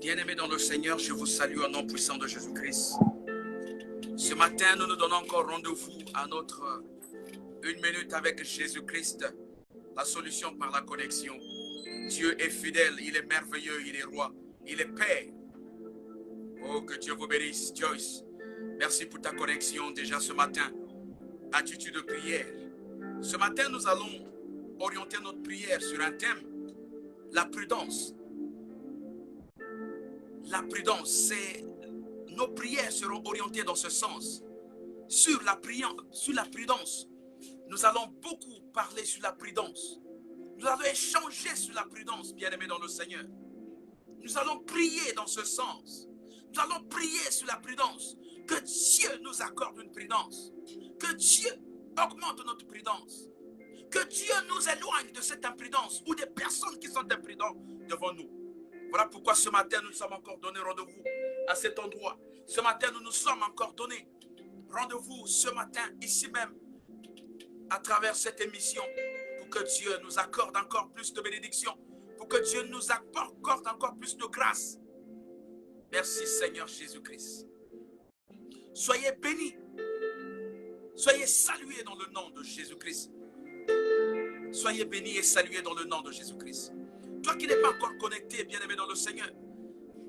Bien-aimés dans le Seigneur, je vous salue au nom puissant de Jésus-Christ. Ce matin, nous nous donnons encore rendez-vous à notre 1 minute avec Jésus-Christ, la solution par la connexion. Dieu est fidèle, il est merveilleux, il est roi, il est Père. Oh, que Dieu vous bénisse, Joyce. Merci pour ta connexion déjà ce matin. Attitude de prière. Ce matin, nous allons orienter notre prière sur un thème, la prudence. La prudence, c'est nos prières seront orientées dans ce sens. Sur la prudence, nous allons beaucoup parler sur la prudence. Nous allons échanger sur la prudence, bien-aimés dans le Seigneur. Nous allons prier dans ce sens. Nous allons prier sur la prudence. Que Dieu nous accorde une prudence. Que Dieu augmente notre prudence. Que Dieu nous éloigne de cette imprudence ou des personnes qui sont imprudentes devant nous. Voilà pourquoi ce matin, nous nous sommes encore donné rendez-vous à cet endroit. Ce matin, nous nous sommes encore donné rendez-vous ce matin, ici même, à travers cette émission, pour que Dieu nous accorde encore plus de bénédictions, pour que Dieu nous accorde encore plus de grâce. Merci Seigneur Jésus-Christ. Soyez bénis. Soyez salués dans le nom de Jésus-Christ. Soyez bénis et salués dans le nom de Jésus-Christ. Toi qui n'es pas encore connecté, bien-aimé dans le Seigneur,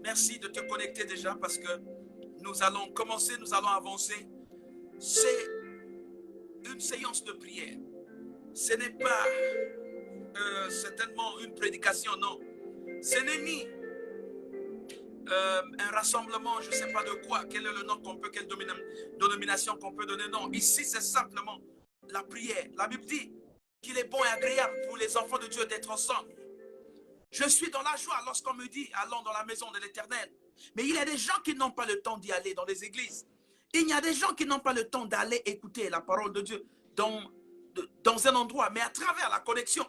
merci de te connecter déjà parce que nous allons commencer, nous allons avancer. C'est une séance de prière. Ce n'est pas certainement une prédication, non. Ce n'est ni un rassemblement, je ne sais pas de quoi, quel est le nom qu'on peut, quelle dénomination qu'on peut donner, non. Ici, c'est simplement la prière. La Bible dit qu'il est bon et agréable pour les enfants de Dieu d'être ensemble. Je suis dans la joie lorsqu'on me dit allons dans la maison de l'Éternel. Mais il y a des gens qui n'ont pas le temps d'y aller dans les églises. Il y a des gens qui n'ont pas le temps d'aller écouter la parole de Dieu dans un endroit. Mais à travers la connexion,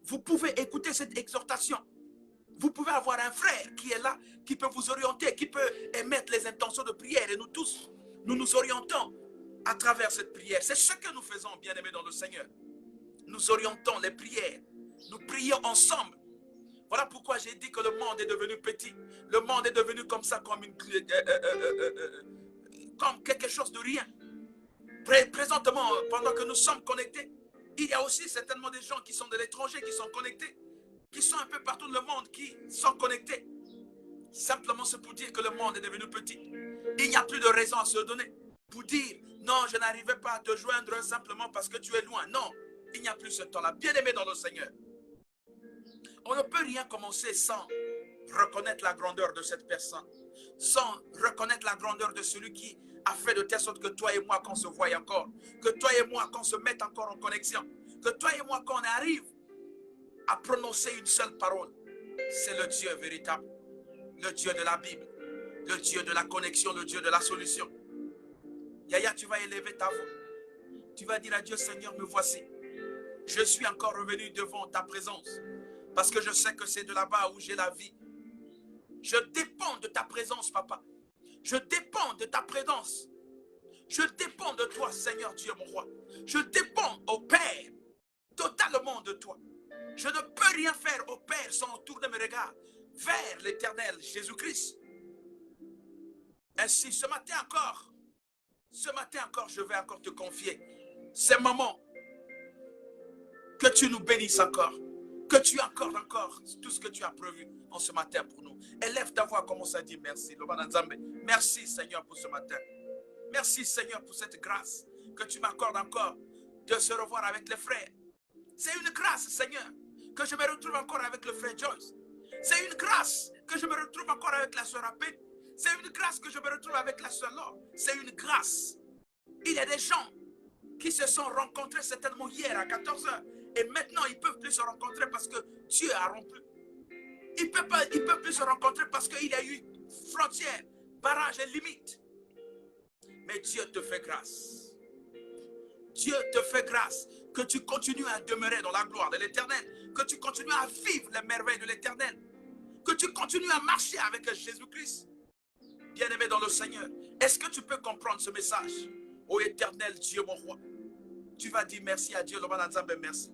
vous pouvez écouter cette exhortation. Vous pouvez avoir un frère qui est là, qui peut vous orienter, qui peut émettre les intentions de prière. Et nous tous, nous nous orientons à travers cette prière. C'est ce que nous faisons, bien-aimés dans le Seigneur. Nous orientons les prières. Nous prions ensemble. Voilà pourquoi j'ai dit que le monde est devenu petit. Le monde est devenu comme ça, comme quelque chose de rien. Présentement, pendant que nous sommes connectés, il y a aussi certainement des gens qui sont de l'étranger, qui sont connectés, qui sont un peu partout dans le monde, qui sont connectés. Simplement, c'est pour dire que le monde est devenu petit. Il n'y a plus de raison à se donner pour dire, non, je n'arrivais pas à te joindre simplement parce que tu es loin. Non, il n'y a plus ce temps-là. Bien-aimé dans le Seigneur. On ne peut rien commencer sans reconnaître la grandeur de cette personne, sans reconnaître la grandeur de celui qui a fait de telle sorte que toi et moi, qu'on se voie encore, que toi et moi, qu'on se mette encore en connexion, que toi et moi, qu'on arrive à prononcer une seule parole. C'est le Dieu véritable, le Dieu de la Bible, le Dieu de la connexion, le Dieu de la solution. Yaya, tu vas élever ta voix. Tu vas dire à Dieu, Seigneur, me voici. Je suis encore revenu devant ta présence. Parce que je sais que c'est de là-bas où j'ai la vie. Je dépends de ta présence, papa. Je dépends de ta présence. Je dépends de toi, Seigneur Dieu, mon roi. Je dépends au Père, totalement de toi. Je ne peux rien faire au Père sans tourner mes regards vers l'Éternel Jésus-Christ. Ainsi, ce matin encore, je vais encore te confier ces moments. Que tu nous bénisses encore. Que tu accordes encore tout ce que tu as prévu en ce matin pour nous. Élève ta voix, commence à dire merci. Merci Seigneur pour ce matin. Merci Seigneur pour cette grâce que tu m'accordes encore de se revoir avec les frères. C'est une grâce Seigneur que je me retrouve encore avec le frère Joyce. C'est une grâce que je me retrouve encore avec la soeur Apé. C'est une grâce que je me retrouve avec la soeur Laure. C'est une grâce. Il y a des gens qui se sont rencontrés certainement hier à 14 h. Et maintenant, ils ne peuvent plus se rencontrer parce que Dieu a rompu. Ils ne peuvent plus se rencontrer parce qu'il y a eu frontières, barrages et limites. Mais Dieu te fait grâce. Dieu te fait grâce que tu continues à demeurer dans la gloire de l'Éternel, que tu continues à vivre les merveilles de l'Éternel, que tu continues à marcher avec Jésus-Christ. Bien-aimé dans le Seigneur, est-ce que tu peux comprendre ce message? Ô Éternel Dieu, mon roi, tu vas dire merci à Dieu, merci.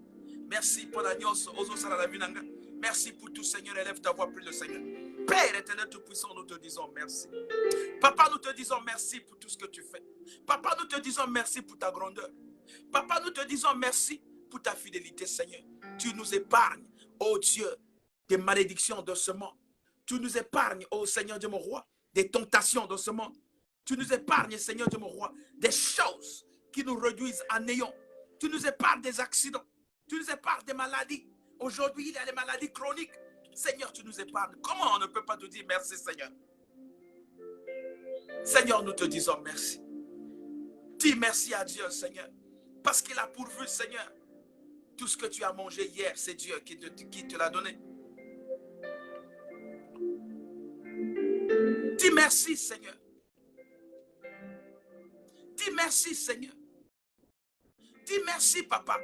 Merci pour la nyos, merci pour tout, Seigneur, élève ta voix plus le Seigneur. Père éternel tout-puissant, nous te disons merci. Papa, nous te disons merci pour tout ce que tu fais. Papa, nous te disons merci pour ta grandeur. Papa, nous te disons merci pour ta fidélité, Seigneur. Tu nous épargnes, ô Dieu, des malédictions de ce monde. Tu nous épargnes, ô Seigneur Dieu mon roi, des tentations de ce monde. Tu nous épargnes, Seigneur Dieu mon roi, des choses qui nous réduisent à néant. Tu nous épargnes des accidents. Tu nous épargnes des maladies. Aujourd'hui, il y a les maladies chroniques. Seigneur, tu nous épargnes. Comment on ne peut pas te dire merci, Seigneur? Seigneur, nous te disons merci. Dis merci à Dieu, Seigneur, parce qu'il a pourvu, Seigneur. Tout ce que tu as mangé hier, c'est Dieu qui te l'a donné. Dis merci, Seigneur. Dis merci, Seigneur. Dis merci, Papa,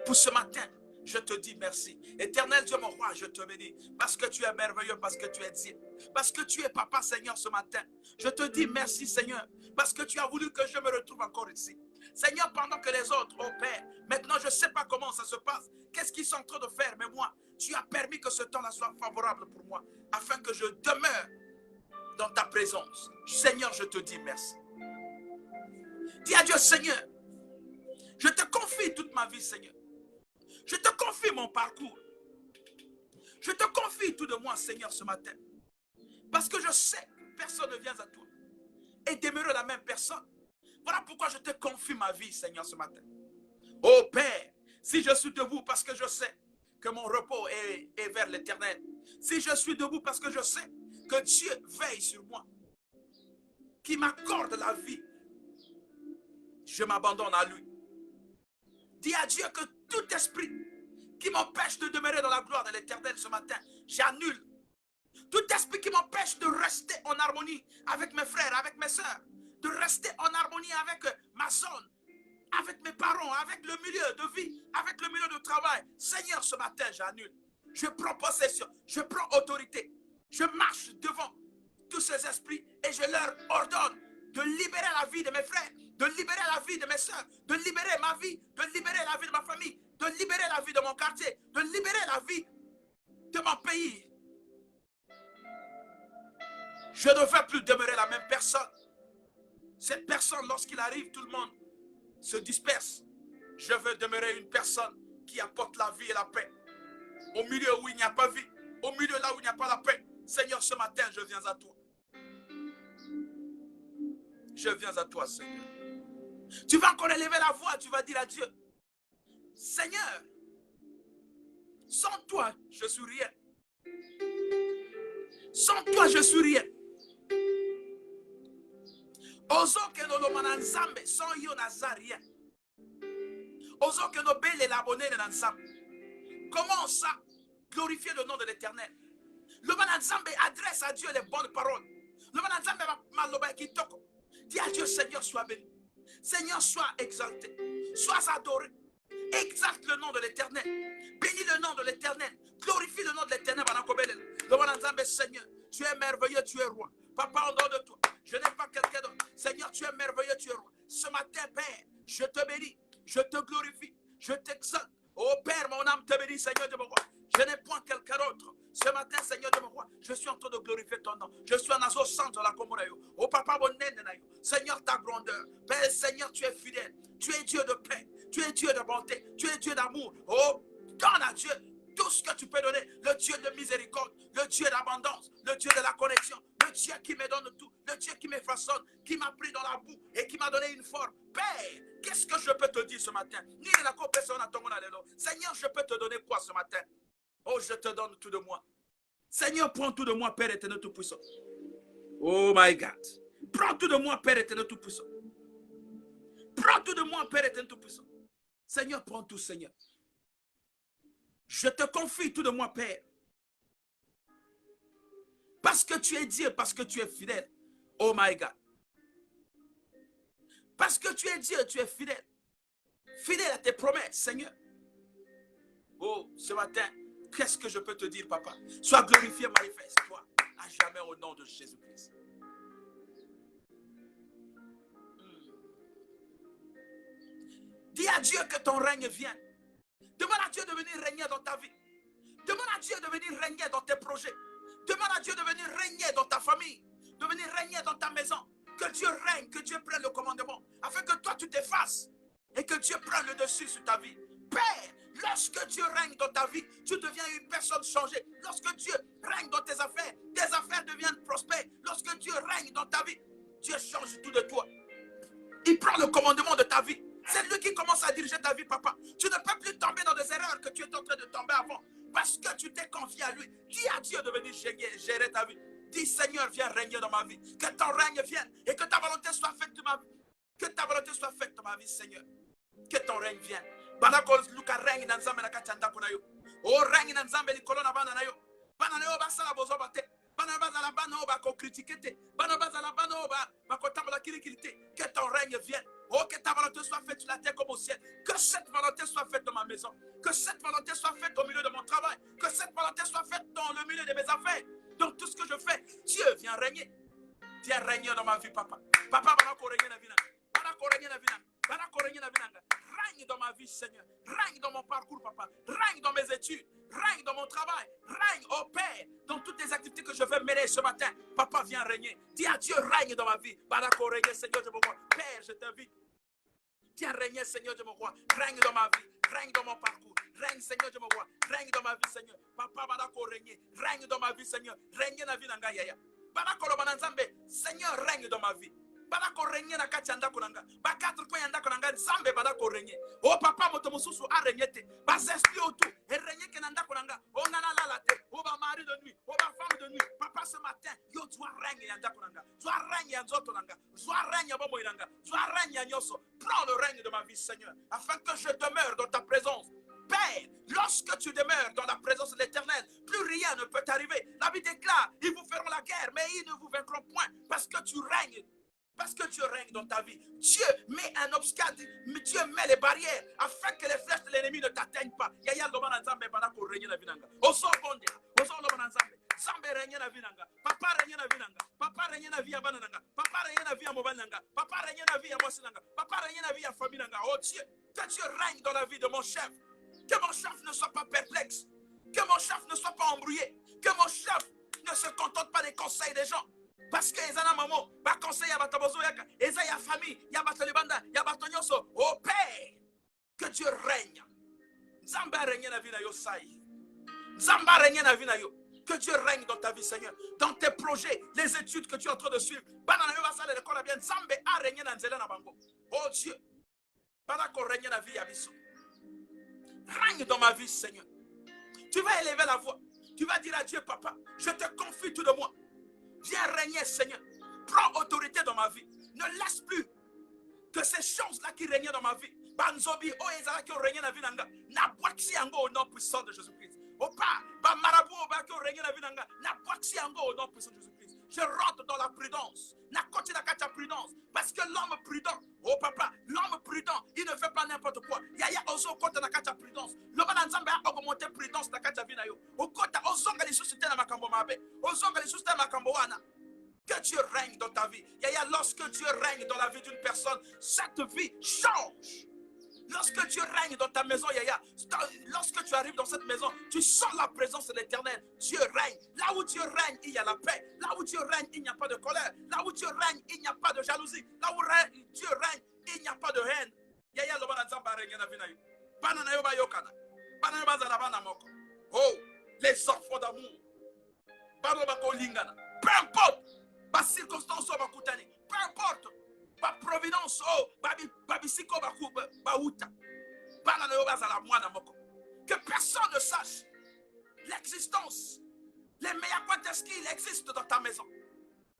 pour ce matin. Je te dis merci. Éternel Dieu, mon roi, je te bénis. Parce que tu es merveilleux, parce que tu es Dieu. Parce que tu es Papa, Seigneur, ce matin. Je te dis merci, Seigneur. Parce que tu as voulu que je me retrouve encore ici. Seigneur, pendant que les autres, oh Père, maintenant je ne sais pas comment ça se passe. Qu'est-ce qu'ils sont en train de faire? Mais moi, tu as permis que ce temps-là soit favorable pour moi. Afin que je demeure dans ta présence. Seigneur, je te dis merci. Dis à Dieu, Seigneur, je te confie toute ma vie, Seigneur. Je te confie mon parcours. Je te confie tout de moi, Seigneur, ce matin. Parce que je sais que personne ne vient à toi. Et demeurer la même personne. Voilà pourquoi je te confie ma vie, Seigneur, ce matin. Oh Père, si je suis debout parce que je sais que mon repos est vers l'éternel. Si je suis debout parce que je sais que Dieu veille sur moi. Qui m'accorde la vie. Je m'abandonne à lui. Dis à Dieu que tout esprit qui m'empêche de demeurer dans la gloire de l'éternel ce matin, j'annule. Tout esprit qui m'empêche de rester en harmonie avec mes frères, avec mes soeurs, de rester en harmonie avec ma zone, avec mes parents, avec le milieu de vie, avec le milieu de travail. Seigneur, ce matin, j'annule. Je prends possession, je prends autorité. Je marche devant tous ces esprits et je leur ordonne de libérer la vie de mes frères, de libérer la vie de mes soeurs, de libérer ma vie, de libérer la vie de ma famille, de libérer la vie de mon quartier, de libérer la vie de mon pays. Je ne veux plus demeurer la même personne. Cette personne, lorsqu'il arrive, tout le monde se disperse. Je veux demeurer une personne qui apporte la vie et la paix. Au milieu où il n'y a pas vie, au milieu là où il n'y a pas la paix. Seigneur, ce matin, je viens à toi. Je viens à toi, Seigneur. Tu vas encore élever la voix, tu vas dire à Dieu, Seigneur, sans toi, je suis rien. Sans toi, je suis rien. Ozo que no mananzambe, sans yo naza rien. Ozo que no belle l'abonné nansam. Commence à glorifier le nom de l'Éternel. Le mananzambe adresse à Dieu les bonnes paroles. Le mananzambe maloba kitoko. Dis à Dieu, Seigneur, sois béni. Seigneur, sois exalté. Sois adoré. Exalte le nom de l'Éternel. Bénis le nom de l'Éternel. Glorifie le nom de l'Éternel. Le mananzambe, Seigneur, tu es merveilleux, tu es roi. Papa, en dehors de toi, je n'ai pas quelqu'un d'autre. Seigneur, tu es merveilleux, tu es roi. Ce matin, Père, je te bénis, je te glorifie, je t'exalte. Oh Père, mon âme te bénit, Seigneur de mon roi. Je n'ai point quelqu'un d'autre. Ce matin, Seigneur de mon roi, je suis en train de glorifier ton nom. Je suis en azo centre de la Comorayo. Oh Papa, mon nayo. Seigneur, ta grandeur. Père, Seigneur, tu es fidèle. Tu es Dieu de paix. Tu es Dieu de bonté. Tu es Dieu d'amour. Oh, donne à Dieu tout ce que tu peux donner. Le Dieu de miséricorde. Le Dieu d'abondance. Le Dieu de la connexion. Le Dieu qui me donne tout. Le Dieu qui me façonne. Qui m'a pris dans la boue et qui m'a donné une forme. Père, qu'est-ce que je peux te dire ce matin? Seigneur, je peux te donner quoi ce matin? Oh, je te donne tout de moi. Seigneur, prends tout de moi, Père éternel tout-puissant. Oh my God. Prends tout de moi, Père éternel tout-puissant. Prends tout de moi, Père éternel tout-puissant. Seigneur, prends tout, Seigneur. Je te confie tout de moi, Père. Parce que tu es Dieu, parce que tu es fidèle. Oh my God. Parce que tu es Dieu, tu es fidèle. Fidèle à tes promesses, Seigneur. Oh, ce matin, qu'est-ce que je peux te dire, Papa? Sois glorifié, manifeste-toi à jamais au nom de Jésus-Christ. Dis à Dieu que ton règne vienne. Demande à Dieu de venir régner dans ta vie. Demande à Dieu de venir régner dans tes projets. Demande à Dieu de venir régner dans ta famille, de venir régner dans ta maison. Que Dieu règne, que Dieu prenne le commandement, afin que toi tu t'effaces et que Dieu prenne le dessus sur ta vie. Père, lorsque Dieu règne dans ta vie, tu deviens une personne changée. Lorsque Dieu règne dans tes affaires deviennent prospères. Lorsque Dieu règne dans ta vie, Dieu change tout de toi. Il prend le commandement de ta vie. C'est lui qui commence à diriger ta vie, papa. Tu ne peux plus tomber dans des erreurs que tu étais en train de tomber avant. Parce que tu t'es confié à lui. Dis à Dieu de venir gérer ta vie. Dis, Seigneur, viens régner dans ma vie. Que ton règne vienne et que ta volonté soit faite dans ma vie. Que ta volonté soit faite dans ma vie, Seigneur. Que ton règne vienne. Banako luka règne dans Nzambe na kachanda kunayo. O règne dans Nzambe likolo na bana nayo. Bana nayo basala bozo bate. Bana bazala bana oba ko critiquer te. Bana bazala bana oba ko tamala kirikirite. Que ton règne vienne. Oh, que ta volonté soit faite sur la terre comme au ciel. Que cette volonté soit faite dans ma maison. Que cette volonté soit faite au milieu de mon travail. Que cette volonté soit faite dans le milieu de mes affaires. Dans tout ce que je fais. Dieu vient régner. Viens régner dans ma vie, papa. Papa, banako régner na vina. Banako régner na vina. Banako régner na vina. Règne dans ma vie, Seigneur. Règne dans mon parcours, papa. Règne dans mes études. Règne dans mon travail. Règne, oh Père, dans toutes les activités que je vais mener ce matin. Papa, viens régner. Dis à Dieu, règne dans ma vie. Banako régner, Seigneur de mon roi. Père, je t'invite. Viens régner, Seigneur de mon roi. Règne dans ma vie. Règne dans mon parcours. Règne, Seigneur de mon roi. Règne dans ma vie, Seigneur. Papa, banako régner. Règne dans ma vie, Seigneur. Règne dans la vie d'Angaya. Banako lo bananzambe. Seigneur, règne dans ma vie. Banako régner na kati yanda konanga. Ba quatre coins yanda konanga. Nzambe banako régner. Oh papa, moto mususu a régner te. Ba zespi autour. Et régner kenanda konanga. Oh nana la te. Oh ba mari de nuit. Oh ba femme de nuit. Papa, ce matin, yo dois régner yanda konanga. Dois régner yanzoto nanga. Dois régner bomo yanga. Dois régner nyoso. Prends le règne de ma vie, Seigneur. Afin que je demeure dans ta présence. Père, lorsque tu demeures dans la présence de l'Éternel, plus rien ne peut t'arriver. La Bible déclare, ils vous feront la guerre, mais ils ne vous vaincront point, parce que tu règnes. Parce que Dieu règne dans ta vie. Dieu met un obstacle, Dieu met les barrières, afin que les flèches de l'ennemi ne t'atteignent pas. Yaya lobana nzambe banako règne na vinanga. Oso bonde, oso lobana nzambe. Nzambe règne na vinanga. Papa règne na vinanga. Papa règne na vie abananga. Papa règne na vie mobananga. Papa règne na vie mosinanga. Papa règne na vie famille nanga. Oh Dieu, que Dieu règne dans la vie de mon chef. Que mon chef ne soit pas perplexe. Que mon chef ne soit pas embrouillé. Que mon chef ne se contente pas des conseils des gens. Parce que les maman, ba conseil ya batabozo yaka, eza ya famille, ya batalibanda, ya batonyoso. Oh Père, que Dieu règne. Nzamba règne na vie na yo sai. Nzamba règne na vie na yo. Que Dieu règne dans ta vie, Seigneur. Dans tes projets, les études que tu es en train de suivre. Banana yo basale l'école bien. Nzambe a régné na nzela na bango. Oh Dieu. Banako règne na vie ya biso. Règne dans ma vie, Seigneur. Tu vas élever la voix. Tu vas dire à Dieu, papa, je te confie tout de moi. Viens régner, Seigneur. Prends autorité dans ma vie. Ne laisse plus que ces choses-là qui règnent dans ma vie. Banzobi, oh, Ezra qui ont régné dans la vie nanga. Na boixi ango au nom puissant de Jésus-Christ. Oh, pas, ba marabout, oh, qui ont régné dans la vie nanga. Na boixi ango au nom puissant de Jésus-Christ. Je rentre dans la prudence. Na côté la prudence. Parce que l'homme prudent, oh papa, l'homme prudent, il ne fait pas n'importe quoi. Yaya ozo côté la prudence. L'homme nzambe a augmenté prudence la kacha vinayo. Au côté ozonga les susciter na makambo mabe. Ozonga les susciter makambo wana. Que Dieu règne dans ta vie. Yaya, lorsque Dieu règne dans la vie d'une personne, cette vie change. Lorsque Dieu règne dans ta maison, Yaya, lorsque tu arrives dans cette maison, tu sens la présence de l'Éternel. Dieu règne. Là où Dieu règne, il y a la paix. Là où Dieu règne, il n'y a pas de colère. Là où Dieu règne, il n'y a pas de jalousie. Là où Dieu règne, il n'y a pas de haine. Yaya, le banazamba règne na vinayo. Banana yo ba yokana. Banana ba zalabana moko. Oh, les enfants d'amour. Bano ba ko lingana. Peu importe. Ba circonstance ba kutani. Peu importe. Ba providence oh babisiko ba uta. Banana yo ba zala mwana moko. Que personne ne sache l'existence, les meilleurs quantes qu'il existe dans ta maison.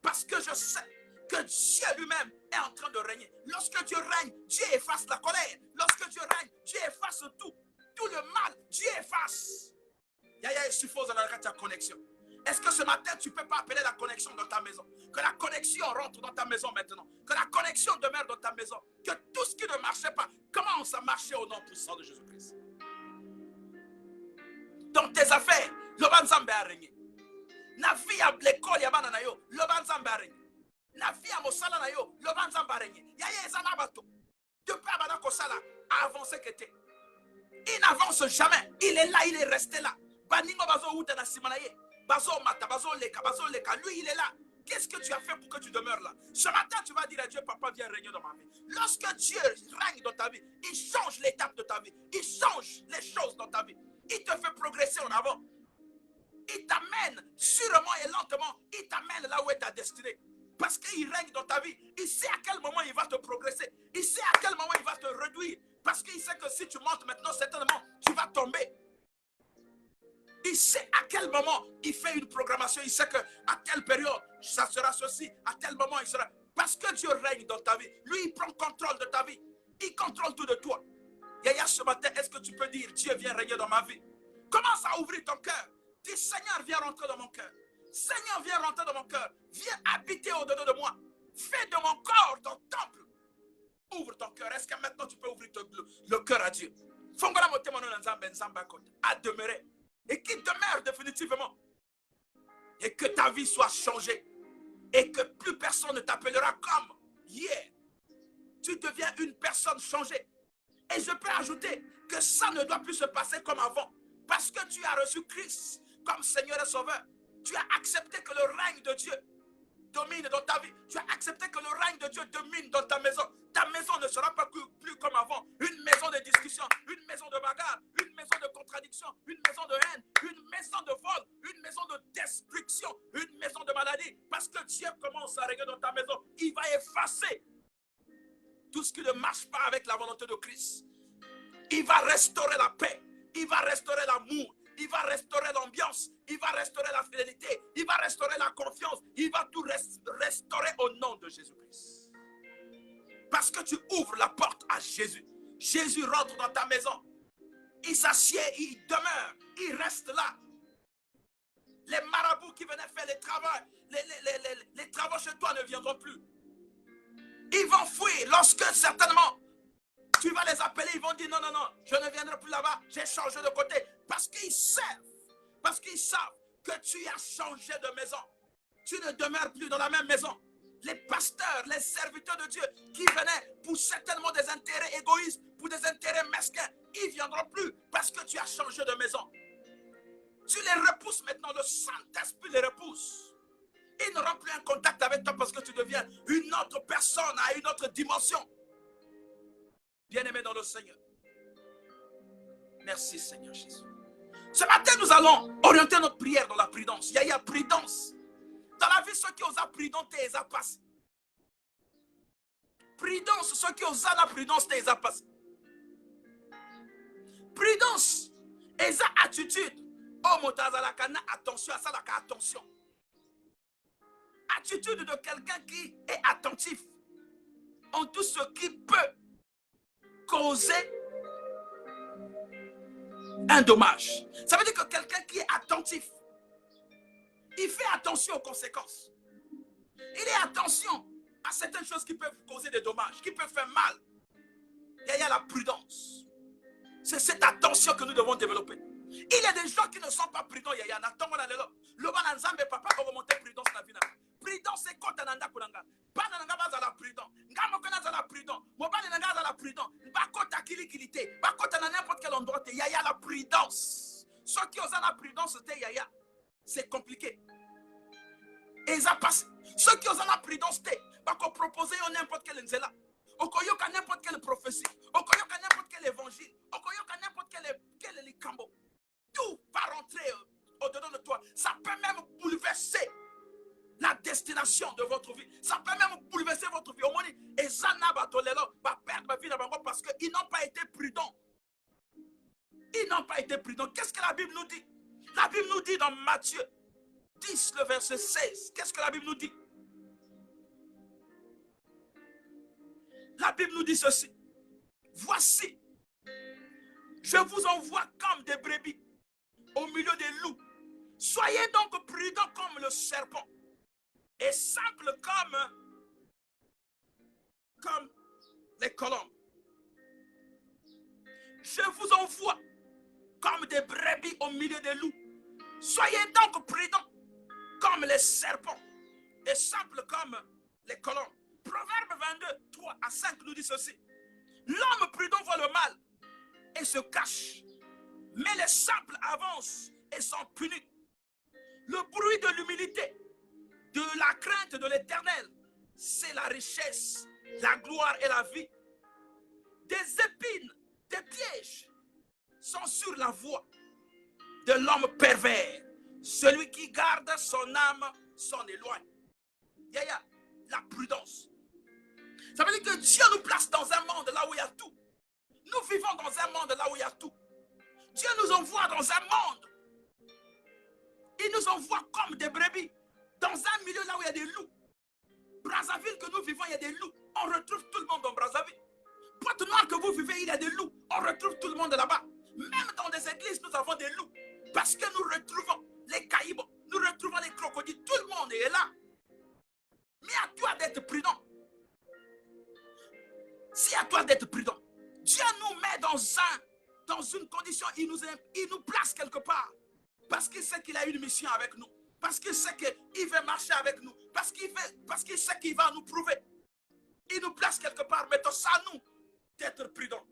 Parce que je sais que Dieu lui-même est en train de régner. Lorsque Dieu règne, Dieu efface la colère. Lorsque Dieu règne, Dieu efface tout. Tout le mal, Dieu efface. Yaya, il suppose dans ta connexion. Est-ce que ce matin, tu ne peux pas appeler la connexion dans ta maison? Que la connexion rentre dans ta maison maintenant. Que la connexion demeure dans ta maison. Que tout ce qui ne marchait pas commence à marcher au nom puissant de Jésus-Christ. Dans tes affaires, le banzambe a régné. Na vie à l'école, ya bana na yo, le banzambe a régné. Na vie à mosala na yo, le banzambe a régné. Yaya ezana bato. Depuis abana kosala a avancé que t'es. Il n'avance jamais. Il est là, il est resté là. Baningo bazo uta na simanaye. Bazo Mata, Bazo Leka, lui il est là. Qu'est-ce que tu as fait pour que tu demeures là? Ce matin, tu vas dire à Dieu, papa, viens régner dans ma vie. Lorsque Dieu règne dans ta vie, il change l'étape de ta vie. Il change les choses dans ta vie. Il te fait progresser en avant. Il t'amène sûrement et lentement, il t'amène là où est ta destinée. Parce qu'il règne dans ta vie. Il sait à quel moment il va te progresser. Il sait à quel moment il va te réduire. Parce qu'il sait que si tu montes maintenant, certainement, tu vas tomber. Il sait à quel moment il fait une programmation. Il sait qu'à telle période, ça sera ceci. À tel moment, il sera... Parce que Dieu règne dans ta vie. Lui, il prend contrôle de ta vie. Il contrôle tout de toi. Yaya, ce matin, est-ce que tu peux dire, Dieu vient régner dans ma vie? Commence à ouvrir ton cœur. Dis, Seigneur, viens rentrer dans mon cœur. Seigneur, viens rentrer dans mon cœur. Viens habiter au-dedans de moi. Fais de mon corps ton temple. Ouvre ton cœur. Est-ce que maintenant tu peux ouvrir le cœur à Dieu? À demeurer. Et qu'il demeure définitivement. Et que ta vie soit changée. Et que plus personne ne t'appellera comme hier. Tu deviens une personne changée. Et je peux ajouter que ça ne doit plus se passer comme avant. Parce que tu as reçu Christ comme Seigneur et Sauveur. Tu as accepté que le règne de Dieu domine dans ta vie. Tu as accepté que le règne de Dieu domine dans ta maison. Ta maison ne sera pas plus comme avant. Une maison de discussion, une maison de bagarre, une maison de contradiction, une maison de haine, une maison de vol, une maison de destruction, une maison de maladie. Parce que Dieu commence à régner dans ta maison. Il va effacer tout ce qui ne marche pas avec la volonté de Christ. Il va restaurer la paix. Il va restaurer l'amour. Il va restaurer l'ambiance. Il va restaurer la fidélité. Il va restaurer la confiance. Il va tout restaurer au nom de Jésus-Christ. Parce que tu ouvres la porte à Jésus. Jésus rentre dans ta maison. Il s'assied, il demeure. Il reste là. Les marabouts qui venaient faire les travaux, les travaux chez toi ne viendront plus. Ils vont fuir lorsque certainement tu vas les appeler, ils vont dire non, non, non, je ne viendrai plus là-bas, j'ai changé de côté. Parce qu'ils savent que tu as changé de maison. Tu ne demeures plus dans la même maison. Les pasteurs, les serviteurs de Dieu qui venaient pour certainement des intérêts égoïstes, pour des intérêts mesquins, ils ne viendront plus parce que tu as changé de maison. Tu les repousses maintenant, le Saint-Esprit les repousse. Ils n'auront plus un contact avec toi parce que tu deviens une autre personne à une autre dimension. Bien-aimé dans le Seigneur. Merci Seigneur Jésus. Ce matin, nous allons orienter notre prière dans la prudence. Il y a prudence. Dans la vie, ceux qui osent prudenter, ils ont passé. Prudence, ceux qui osent la prudence, ils ont passé. Prudence, ils ont attitude. Oh, motazalakana, attention à ça, attention. Attitude de quelqu'un qui est attentif en tout ce qui peut causer un dommage. Ça veut dire que quelqu'un qui est attentif, il fait attention aux conséquences. Il est attention à certaines choses qui peuvent causer des dommages, qui peuvent faire mal. Il y a la prudence. C'est cette attention que nous devons développer. Il y a des gens qui ne sont pas prudents. Il y a un attend le bananzambe papa pour remonter prudence na vie. Prudence c'est quand ananda kunanga. Pas nanga baza la prudent. Ngamo kana za la prudent. Mobali nanga za la prudent. Ba kota kilikilité. Ba kota na n'importe quel endroit. Il y a la prudence. Ceux qui ont la prudence c'était yaya. C'est compliqué. Et ça passe. Ceux qui ont la prudence c'était pas qu'on proposer n'importe quel nzela. Okoyoka n'importe quelle prophétie. Okoyoka n'importe quel évangile. Okoyoka n'importe quel likambo. Tout va rentrer au-dedans de toi. Ça peut même bouleverser la destination de votre vie. Ça peut même bouleverser votre vie. Et ça n'a pas perdre ma vie parce qu'ils n'ont pas été prudents. Ils n'ont pas été prudents. Qu'est-ce que la Bible nous dit? La Bible nous dit dans Matthieu 10, le verset 16. Qu'est-ce que la Bible nous dit? La Bible nous dit ceci. Voici, je vous envoie comme des brebis au milieu des loups. Soyez donc prudents comme le serpent et simples comme les colombes. Je vous envoie comme des brebis au milieu des loups. Soyez donc prudents comme les serpents et simples comme les colombes. Proverbe 22, 3 à 5 nous dit ceci. L'homme prudent voit le mal et se cache, mais les simples avancent et sont punis. Le bruit de l'humilité, de la crainte de l'Éternel, c'est la richesse, la gloire et la vie. Des épines, des pièges sont sur la voie de l'homme pervers. Celui qui garde son âme s'en éloigne. Yaya, la prudence. Ça veut dire que Dieu nous place dans un monde là où il y a tout. Nous vivons dans un monde là où il y a tout. Dieu nous envoie dans un monde. Il nous envoie comme des brebis dans un milieu là où il y a des loups. Brazzaville que nous vivons, il y a des loups. On retrouve tout le monde dans Brazzaville. Pointe-Noire que vous vivez, il y a des loups. On retrouve tout le monde là-bas. Même dans des églises, nous avons des loups. Parce que nous retrouvons les caïbes, nous retrouvons les crocodiles. Tout le monde est là. Mais à toi d'être prudent. C'est à toi d'être prudent. Dieu nous met dans une condition, il nous place quelque part. Parce qu'il sait qu'il a une mission avec nous. Parce qu'il sait qu'il veut marcher avec nous. Parce qu'il sait qu'il va nous prouver. Il nous place quelque part. Mais c'est à nous d'être prudent.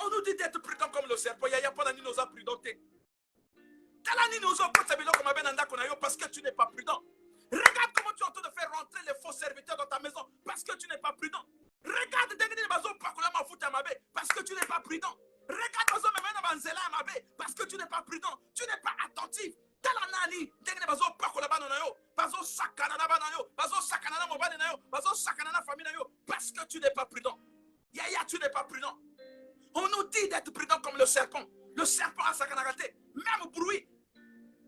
On nous dit d'être prudent comme le serpent. Il n'y a pas d'année nous a prudenté. Parce que tu n'es pas prudent. Regarde comment tu es en train de faire rentrer les faux serviteurs dans ta maison. Parce que tu n'es pas prudent. Regarde parce que tu n'es pas prudent. Regarde parce que tu n'es pas prudent. Tu n'es pas attentif. Parce que tu n'es pas prudent. Yaya, tu n'es pas prudent. On nous dit d'être prudent comme le serpent. Le serpent a sa canarate. Même bruit.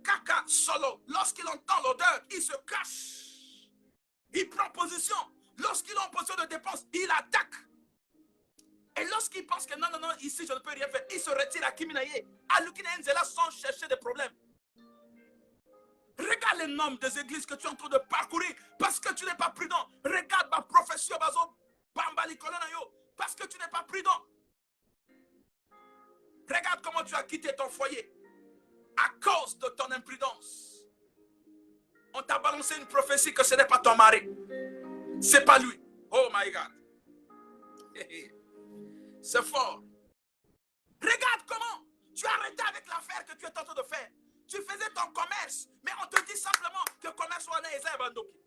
Caca solo. Lorsqu'il entend l'odeur, il se cache. Il prend position. Lorsqu'il est en position de dépense, il attaque. Et lorsqu'il pense que non, ici je ne peux rien faire, il se retire à Kiminaye, à Lukina Nzela sans chercher des problèmes. Regarde les noms des églises que tu es en train de parcourir parce que tu n'es pas prudent. Regarde ma profession, parce que tu n'es pas prudent. Regarde comment tu as quitté ton foyer à cause de ton imprudence. On t'a balancé une prophétie que ce n'est pas ton mari. C'est pas lui. Oh my God. C'est fort. Regarde comment tu as arrêté avec l'affaire que tu es en train de faire. Tu faisais ton commerce, mais on te dit simplement que le commerce est bandoki.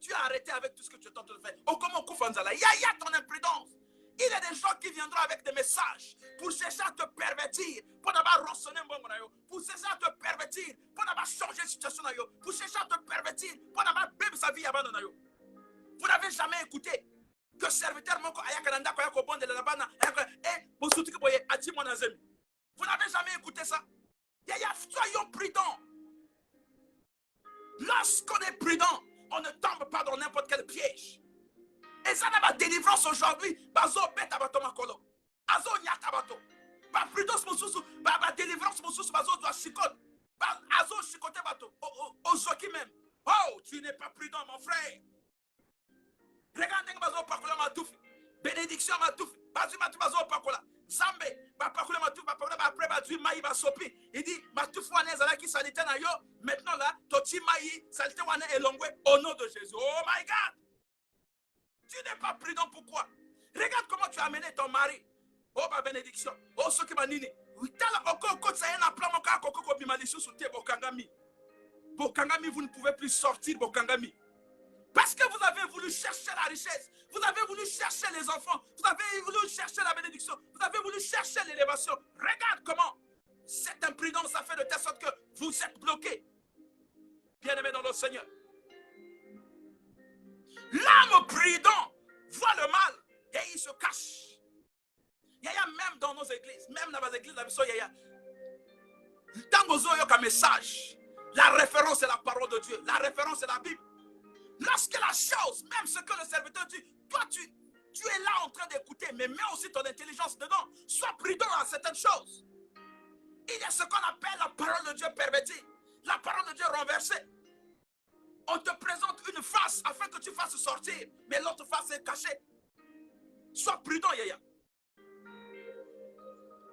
Tu as arrêté avec tout ce que tu es en train de faire. Oh, comment Koufanzala, il y a ton imprudence. Il y a des gens qui viendront avec des messages pour chercher à te pervertir, pour d'abord rançonner pour chercher à te pervertir, pour d'abord changer la situation, pour chercher à te pervertir, pour d'abord vivre sa vie avant. Vous n'avez jamais écouté que serviteur moko ayakananda ko yako bonde la bana bosuti ko boye ati mon azemi. Vous n'avez jamais écouté ça? Soyons prudents. Lorsqu'on est prudent, on ne tombe pas dans n'importe quel piège. Et ça n'a pas de délivrance aujourd'hui. Bazo beta bato makolo. Azo nyata bato. Ba prudence mosusu, ba délivrance mosusu bazo doit chicote. Ba azo chicote bato. Ozoki même. Oh, tu n'es pas prudent mon frère. Regardez bazo pakola matouf. Bénédiction matouf. Bazu matouf bazo pakola. Zambe ba pakola matouf ba pakola après bazu maï ba sopi. Il dit matouf wane zala ki salite na yo. Maintenant là, toti maï salite wane elongwe au nom de Jésus. Oh my God. Tu n'es pas prudent, pourquoi? Regarde comment tu as amené ton mari. Oh, ma bénédiction. Oh, ce qui m'a dit. Bokangami, vous ne pouvez plus sortir, Bokangami. Parce que vous avez voulu chercher la richesse. Vous avez voulu chercher les enfants. Vous avez voulu chercher la bénédiction. Vous avez voulu chercher l'élévation. Regarde comment cette imprudence a fait de telle sorte que vous êtes bloqués. Bien-aimés dans le Seigneur. L'homme prudent voit le mal et il se cache. Il y a même dans nos églises, même dans les églises, il y a un message. La référence est la parole de Dieu. La référence est la Bible. Lorsque la chose, même ce que le serviteur dit, toi tu es là en train d'écouter, mais mets aussi ton intelligence dedans. Sois prudent à certaines choses. Il y a ce qu'on appelle la parole de Dieu pervertie. La parole de Dieu renversée. On te présente une face afin que tu fasses sortir, mais l'autre face est cachée. Sois prudent, Yaya.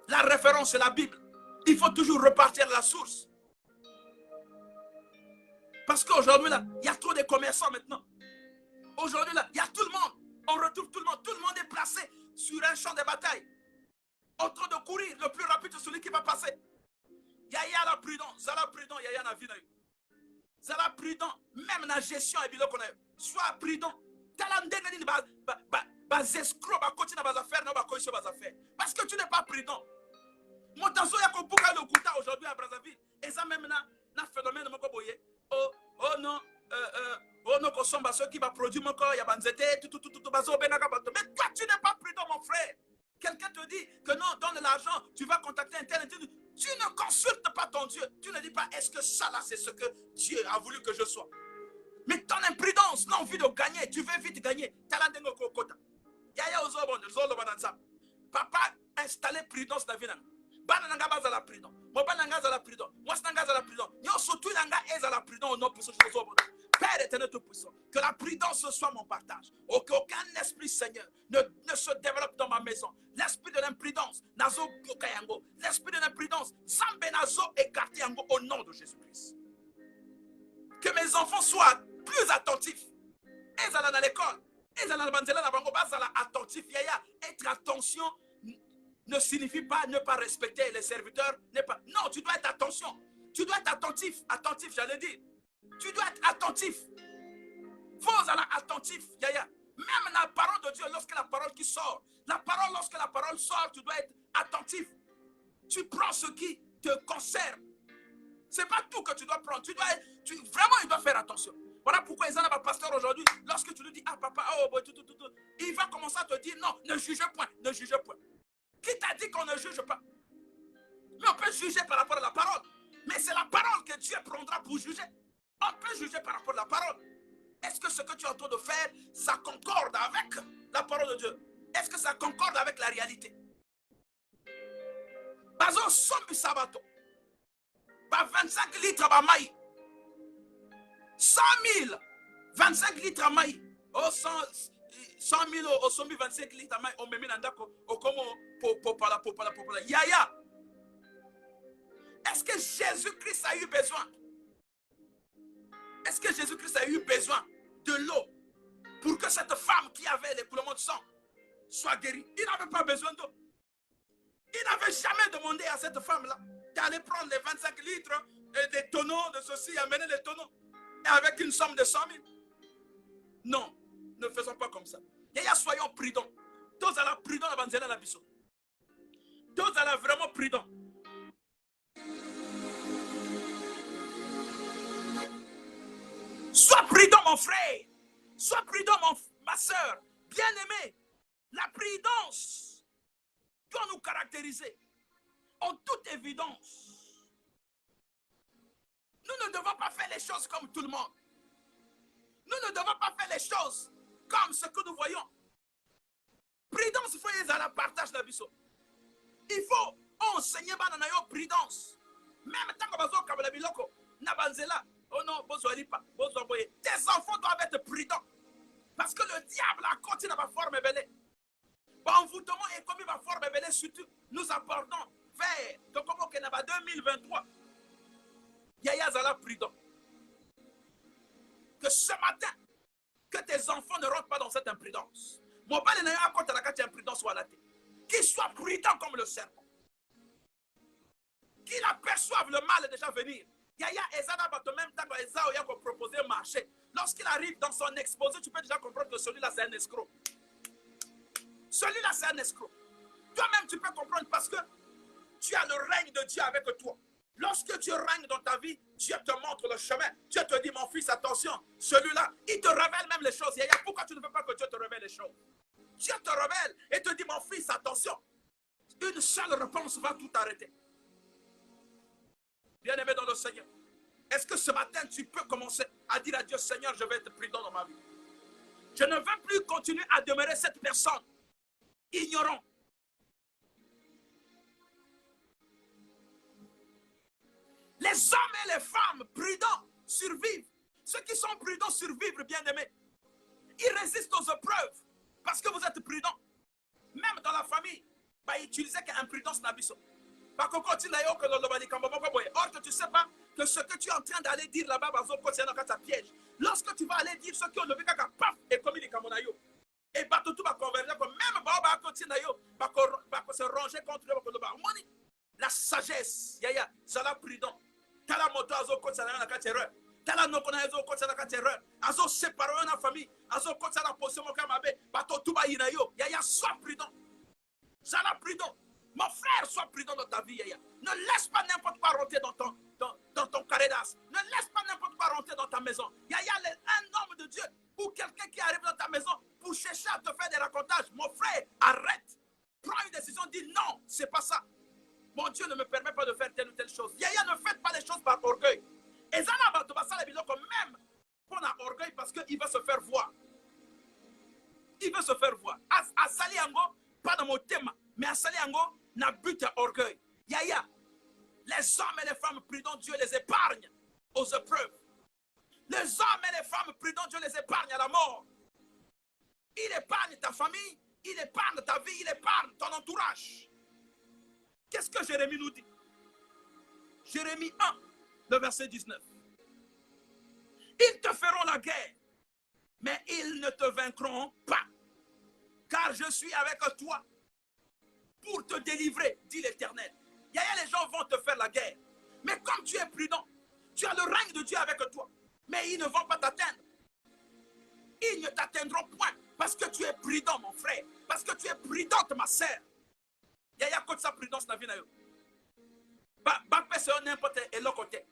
La référence est la Bible. Il faut toujours repartir à la source. Parce qu'aujourd'hui, là, il y a trop de commerçants maintenant. Aujourd'hui, là, il y a tout le monde. On retrouve tout le monde. Tout le monde est placé sur un champ de bataille. En train de courir. Le plus rapide, c'est celui qui va passer. Yaya la prudence. Zala prudent, Yaya la vie. Zala prudent. Même dans la gestion, sois prudent. Escrocs, parce que tu n'es pas prudent. Motanzo ya kobuka le kuta aujourd'hui à Brazzaville. Et ça même na phénomène de mokoboye. Oh non, oh non, kosomba ceux qui va produire mon corps, ya banzete, tout bazo benaka bato. Mais toi tu n'es pas prudent mon frère. Quelqu'un te dit que non, donne l'argent, tu vas contacter un tel. Tu ne consultes pas ton Dieu. Tu ne dis pas est-ce que ça là c'est ce que Dieu a voulu que je sois. Mais ton imprudence, l'envie de gagner, tu veux vite gagner. Talandengo kokota. Yaya ozobon, zolobanansa. Papa installé prudence dans la vie. Bananga bazala prudent. Mo bananga zala prudent. Moi nanga zala prudent. Yo surtout nanga ezala prudent au nom pour ce chose. Père éternel tout puissant, que la prudence soit mon partage. Aucun esprit Seigneur ne se développe dans ma maison. L'esprit de l'imprudence, nazo bukayango. L'esprit de l'imprudence, zambe nazo écarté yango au nom de Jésus-Christ. Que mes enfants soient plus attentifs. Ezala dans l'école. Ezala dans banzela na bango bazala attentif. Yaya, être attention ne signifie pas ne pas respecter les serviteurs. Non, tu dois être attention. Tu dois être attentif. Attentif, j'allais dire. Tu dois être attentif. Faut être attentif. Yaya. Même la parole de Dieu, lorsque la parole qui sort, lorsque la parole sort, tu dois être attentif. Tu prends ce qui te concerne. Ce n'est pas tout que tu dois prendre. Vraiment, il doit faire attention. Voilà pourquoi ils en ont un pasteur aujourd'hui. Lorsque tu lui dis, ah papa, oh, il va commencer à te dire, non, ne juge point, ne juge point. Qui t'a dit qu'on ne juge pas? Mais on peut juger par rapport à la parole. Mais c'est la parole que Dieu prendra pour juger. On peut juger par rapport à la parole. Est-ce que ce que tu es en train de faire, ça concorde avec la parole de Dieu? Est-ce que ça concorde avec la réalité? Bazo sombi sabato. Ba 25 litres de maïs. 100 000. 25 litres de maïs. Oh, 100 000 au sombi 25 litres de maïs. On me met dans le comme popala. Yaya. Est-ce que Jésus-Christ a eu besoin? Est-ce que Jésus-Christ a eu besoin de l'eau pour que cette femme qui avait l'écoulement de sang soit guérie? Il n'avait pas besoin d'eau. Il n'avait jamais demandé à cette femme-là d'aller prendre les 25 litres et des tonneaux de ceci, amener les tonneaux, et avec une somme de 100 000. Non, ne faisons pas comme ça. Et soyons prudents. Tous à la prudent avant de la biso. Tous à la vraiment prudent. Sois prudent, mon frère. Sois prudent, ma soeur. Bien-aimé. La prudence doit nous caractériser. En toute évidence. Nous ne devons pas faire les choses comme tout le monde. Nous ne devons pas faire les choses comme ce que nous voyons. Prudence, il faut y aller à la partage de la biso. Il faut enseigner la prudence. Même tant que vous avez la biloko, nabanzela. Oh non, tes enfants doivent être prudents. Parce que le diable a continué à former belé. Envoûtement est comme ma forme belé, surtout nous abordons vers 2023. Yaya Zala prudent. Que ce matin, que tes enfants ne rentrent pas dans cette imprudence. Mon père n'a pas contre la imprudence ou à la tête. Qu'ils soient prudents comme le serpent. Qu'ils aperçoivent le mal déjà venir. Yaya Ezana va même temps que Ezao a proposé un marché. Lorsqu'il arrive dans son exposé, tu peux déjà comprendre que celui-là c'est un escroc. Celui-là c'est un escroc. Toi-même tu peux comprendre parce que tu as le règne de Dieu avec toi. Lorsque tu règnes dans ta vie, Dieu te montre le chemin. Dieu te dit, mon fils, attention, celui-là, il te révèle même les choses. Yaya, pourquoi tu ne veux pas que Dieu te révèle les choses? Dieu te révèle et te dit, mon fils, attention. Une seule réponse va tout arrêter. Bien-aimé dans le Seigneur, est-ce que ce matin, tu peux commencer à dire à Dieu, Seigneur, je vais être prudent dans ma vie. Je ne veux plus continuer à demeurer cette personne ignorant. Les hommes et les femmes prudents survivent. Ceux qui sont prudents survivent, bien-aimés. Ils résistent aux épreuves parce que vous êtes prudents. Même dans la famille, utilisez qu'imprudence n'a pas. Or que tu ne sais pas que ce que tu es en train d'aller dire là-bas, c'est un piège. Lorsque tu vas aller dire ce qui ont levé, paf, et comme il est comme et tout va converger, même va se ranger contre eux. La sagesse, yaya, ça la prudent. tala no kona ezo kotsa na terreur azo séparer na famille azo kotsa na position mo kamabe bato tuba ina yo yaya sois prudent sois prudent mon frère sois prudent dans ta vie yaya ne laisse pas n'importe quoi rentrer dans ton carré d'as ne laisse pas n'importe quoi rentrer dans ta maison yaya un homme de Dieu ou quelqu'un qui arrive dans ta maison pour chercher à te faire des racontages mon frère arrête prends une décision dis non c'est pas ça mon Dieu ne me permet pas de faire telle ou telle chose yaya ne faites pas les choses par orgueil. Et ça, même pour un orgueil parce qu'il veut se faire voir. Il veut se faire voir. À Saliango, pas dans mon thème, mais à Saliango, n'a but à orgueil. Yaya, les hommes et les femmes prudents, Dieu les épargne aux épreuves. Les hommes et les femmes prudents, Dieu les épargne à la mort. Il épargne ta famille, il épargne ta vie, il épargne ton entourage. Qu'est-ce que Jérémie nous dit? Jérémie 1. Le verset 19. Ils te feront la guerre, mais ils ne te vaincront pas. Car je suis avec toi pour te délivrer, dit l'Éternel. Les gens vont te faire la guerre. Mais comme tu es prudent, tu as le règne de Dieu avec toi. Mais ils ne vont pas t'atteindre. Ils ne t'atteindront point. Parce que tu es prudent, mon frère. Parce que tu es prudente, ma sœur. Yaya comme ça prudence dans la vie. N'importe quel côté.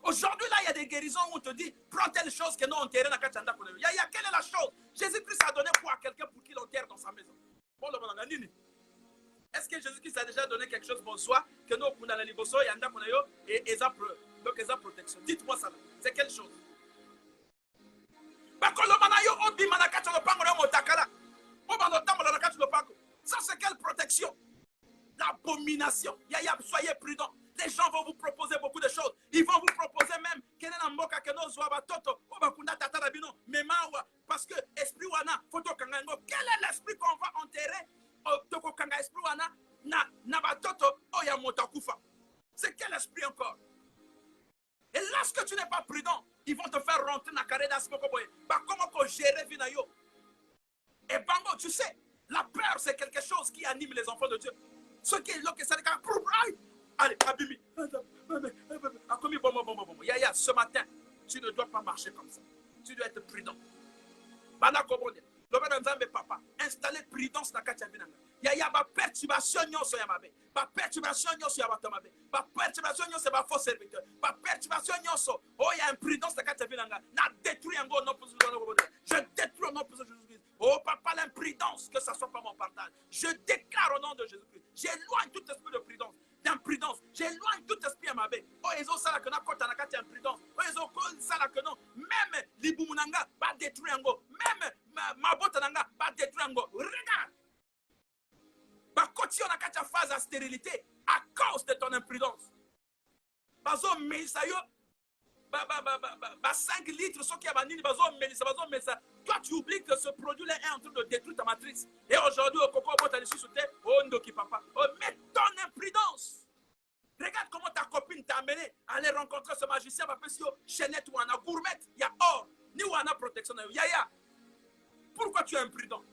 Aujourd'hui, là, il y a des guérisons où on te dit, prends telle chose que nous enterrons dans Kachanda. Quelle est la chose? Jésus-Christ a donné quoi à quelqu'un pour qu'il enterre dans sa maison? Est-ce que Jésus-Christ a déjà donné quelque chose pour soi que nous, on a la liboso, et ils ont protection? Dites-moi ça. C'est quelle chose? Ça, c'est quelle protection? L'abomination. Soyez prudents. Les gens vont vous proposer beaucoup de choses. Ils vont vous proposer même parce que esprit wana photo kangango. Quel est l'esprit qu'on va enterrer? C'est quel esprit encore? Et lorsque tu n'es pas prudent, ils vont te faire rentrer dans la carré d'asmokoboye. Comment gérer Vinayo? Et bango, tu sais, la peur c'est quelque chose qui anime les enfants de Dieu. Ceux qui est c'est allez, Abimi. Yaya, ce matin, tu ne dois pas marcher comme ça. Tu dois être prudent. Papa, installer prudence dans la vie. Yaya, ma perturbation, ma perturbation, ma perturbation, c'est ma faux serviteur. Ma perturbation, oh, il y a une prudence dans la vie. Na détruit un gros nom pour je détruis un nom pour Jésus-Christ. Oh, papa, l'imprudence, que ça soit pas mon partage. Je déclare au nom de Jésus-Christ. J'éloigne tout esprit de prudence. D'imprudence, j'éloigne tout esprit à ma vie. Oh, ils ont ça là que n'a pas imprudence. Oh, ils ont ça là que non. Même l'Ibumunanga va détruire un go. Même ma botananga va détruire un go. Regarde. Bah, continue on a qu'à phase à stérilité à cause de ton imprudence. Bazo Melisayo, 5 litres, ce qui a banni, Bazo Melisa. Toi, tu oublies que ce produit-là est en train de détruire ta matrice. Et aujourd'hui, au coco, tu as dessus sur terre, oh, Ndoki papa. Oh, mais ton imprudence. Regarde comment ta copine t'a amené à aller rencontrer ce magicien, Chenette ou Anna Gourmet, il y a or, ni ou Anna protection. Yaya, pourquoi tu es imprudent?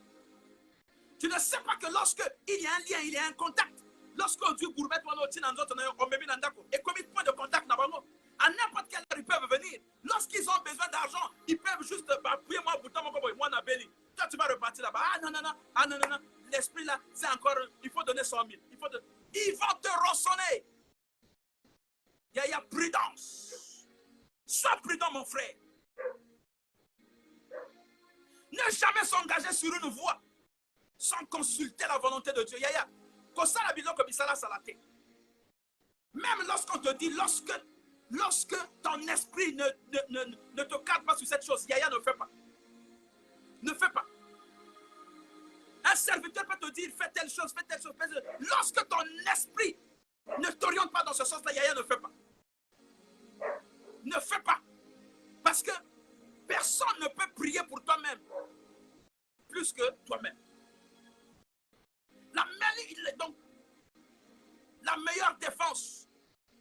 Tu ne sais pas que lorsque il y a un lien, il y a un contact. Lorsqu'on dit Gourmet ou Anna, et comme il point de contact, à n'importe quelle heure, ils peuvent venir. Lorsqu'ils ont besoin d'argent, ils peuvent juste appuyer moi, bouton, moi, Nabeli. Toi, tu vas repartir là-bas. Ah non. L'esprit là, c'est encore, il faut donner 100 000. Ils vont te rançonner. Il y a prudence. Sois prudent, mon frère. Ne jamais s'engager sur une voie sans consulter la volonté de Dieu. Yaya, même lorsqu'on te dit, lorsque ton esprit ne te cadre pas sur cette chose, Yaya, ne fais pas. Ne fais pas. Un serviteur peut te dire, fais telle chose, fais telle chose. Lorsque ton esprit ne t'oriente pas dans ce sens-là, Yaya, ne fais pas. Ne fais pas. Parce que personne ne peut prier pour toi-même plus que toi-même. Donc, la meilleure défense,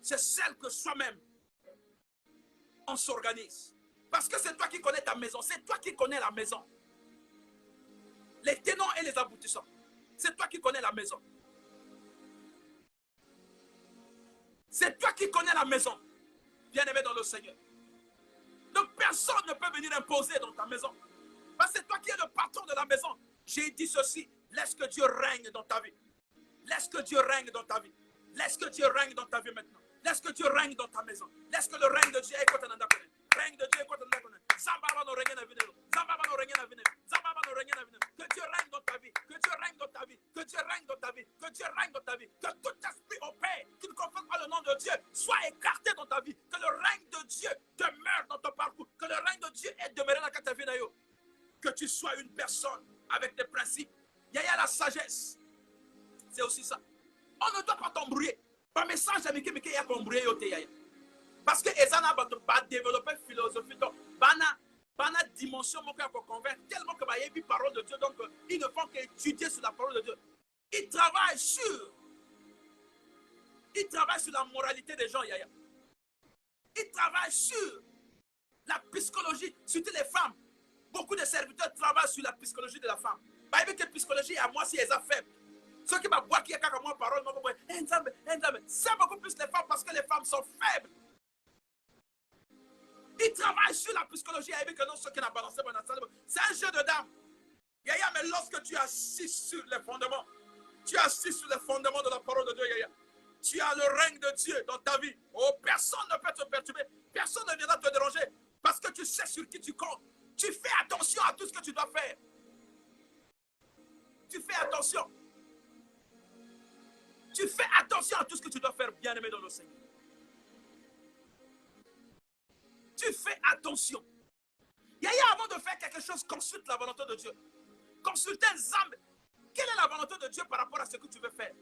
c'est celle que soi-même, on s'organise. Parce que c'est toi qui connais ta maison. C'est toi qui connais la maison. Les tenants et les aboutissants. C'est toi qui connais la maison. C'est toi qui connais la maison. Bien-aimé dans le Seigneur. Personne ne peut venir imposer dans ta maison. Parce que c'est toi qui es le patron de la maison. J'ai dit ceci, laisse que Dieu règne dans ta vie. Laisse que Dieu règne dans ta vie. Laisse que Dieu règne dans ta vie maintenant. Laisse que Dieu règne dans ta maison. Laisse que le règne de Dieu écoute en anda. Règne de Dieu écoute en anda. Zambaba no règne na venir. Zambaba no règne na venir. Zambaba no règne na venir. Que Dieu règne dans ta vie. Que Dieu règne dans ta vie. Que Dieu règne dans ta vie. Que Dieu règne dans ta vie. Que tout esprit opère qui ne confesse pas le nom de Dieu soit écarté dans ta vie. Que le règne de Dieu demeure dans ton parcours. Que le règne de Dieu est demeuré dans ta vie. Que tu sois une personne avec des principes. Il y a la sagesse. C'est aussi ça. On ne doit pas t'embrouiller. Par message, il y a t'embrouiller. Parce que Ezana va développer philosophie. Donc, bana dimension pour convaincre. Tellement que il y a une parole de Dieu. Donc, ils ne font qu'étudier sur la parole de Dieu. Ils travaillent sur la moralité des gens, Yaya. Ils travaillent sur la psychologie, surtout les femmes. Beaucoup de serviteurs travaillent sur la psychologie de la femme. Bah, il y a une psychologie à moi si elles sont faibles. Ceux qui m'ont qui a comme parole, c'est beaucoup plus les femmes parce que les femmes sont faibles. Ils travaillent sur la psychologie avec non ceux qui n'ont balancé. C'est un jeu de dames. Yaya, mais lorsque tu es assis sur les fondements, tu es assis sur les fondements de la parole de Dieu, Yaya. Tu as le règne de Dieu dans ta vie. Oh, personne ne peut te perturber. Personne ne viendra te déranger parce que tu sais sur qui tu comptes. Tu fais attention à tout ce que tu dois faire. Tu fais attention. Tu fais attention à tout ce que tu dois faire, bien-aimé dans le Seigneur. Tu fais attention. Yaya, avant de faire quelque chose, consulte la volonté de Dieu. Consulte un zambe. Quelle est la volonté de Dieu par rapport à ce que tu veux faire?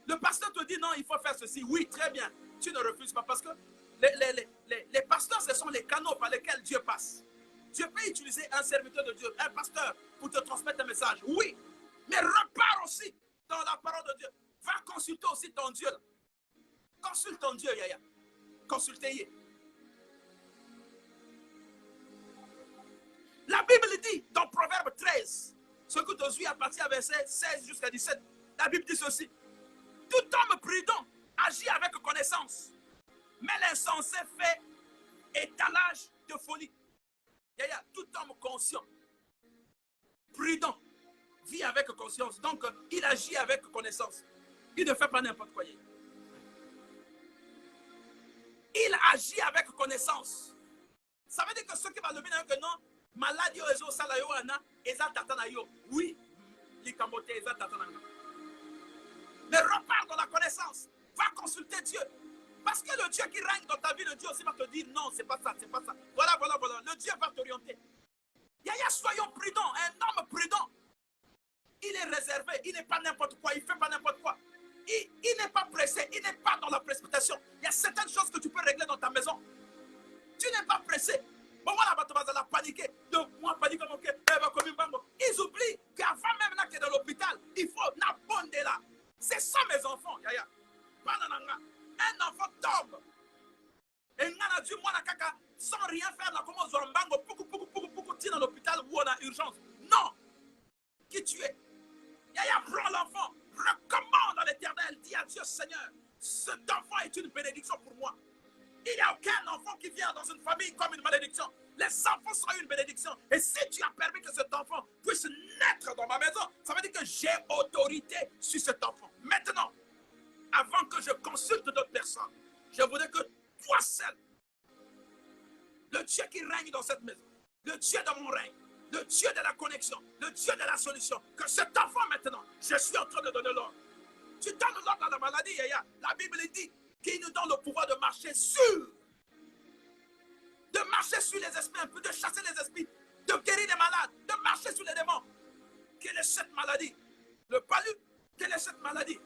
Le pasteur te dit non, il faut faire ceci. Oui, très bien. Tu ne refuses pas parce que les pasteurs, ce sont les canaux par lesquels Dieu passe. Dieu peut utiliser un serviteur de Dieu, un pasteur, pour te transmettre un message. Oui, mais repars aussi dans la parole de Dieu. Va consulter aussi ton Dieu. Consulte ton Dieu, Yaya. Consultez-y. La Bible dit dans Proverbe 13, ce que tu as à partir du verset 16 jusqu'à 17, la Bible dit ceci. Tout homme prudent agit avec connaissance, mais l'insensé fait étalage de folie. Yaya, tout homme conscient, prudent, vit avec conscience. Donc, il agit avec connaissance. Il ne fait pas n'importe quoi. Il agit avec connaissance. Ça veut dire que ceux qui vont lever que non, maladie aux salayo ana, eza tatanayo. Oui, les camotés, eza tatanayo. Mais repars dans la connaissance. Va consulter Dieu. Parce que le Dieu qui règne dans ta vie, le Dieu aussi va te dire non, c'est pas ça, c'est pas ça. Voilà, voilà, voilà. Le Dieu va t'orienter. Yaya, soyons prudents. Un homme prudent, il est réservé. Il n'est pas n'importe quoi. Il ne fait pas n'importe quoi. Il n'est pas pressé. Il n'est pas dans la précipitation. Il y a certaines choses que tu peux régler dans ta maison. Tu n'es pas pressé. Bon, voilà, tu vas paniquer. Donc, moi, panique comme ils oublient qu'avant même là, que dans l'hôpital, il faut n'abonder là. C'est ça, mes enfants. Yaya. Un enfant tombe. Et on a dû, moi, sans rien faire, là, comme on zombango, poukou, dans l'hôpital où on a urgence. Non. Qui tu es? Yaya, prends l'enfant. Recommande à l'Éternel. Dis à Dieu, Seigneur, cet enfant est une bénédiction pour moi. Il n'y a aucun enfant qui vient dans une famille comme une malédiction. Les enfants sont une bénédiction. Et si tu as permis que cet enfant puisse naître dans ma maison, ça veut dire que j'ai autorité sur cet enfant. Maintenant, avant que je consulte d'autres personnes, je voudrais que toi seul, le Dieu qui règne dans cette maison, le Dieu de mon règne, le Dieu de la connexion, le Dieu de la solution, que cet enfant maintenant, je suis en train de donner l'ordre. Tu donnes l'ordre à la maladie, Yaya. La Bible dit qu'il nous donne le pouvoir de marcher sur les esprits, un peu de chasser les esprits, de guérir les malades, de marcher sur les démons. Quelle est cette maladie? Le palu, quelle est cette maladie?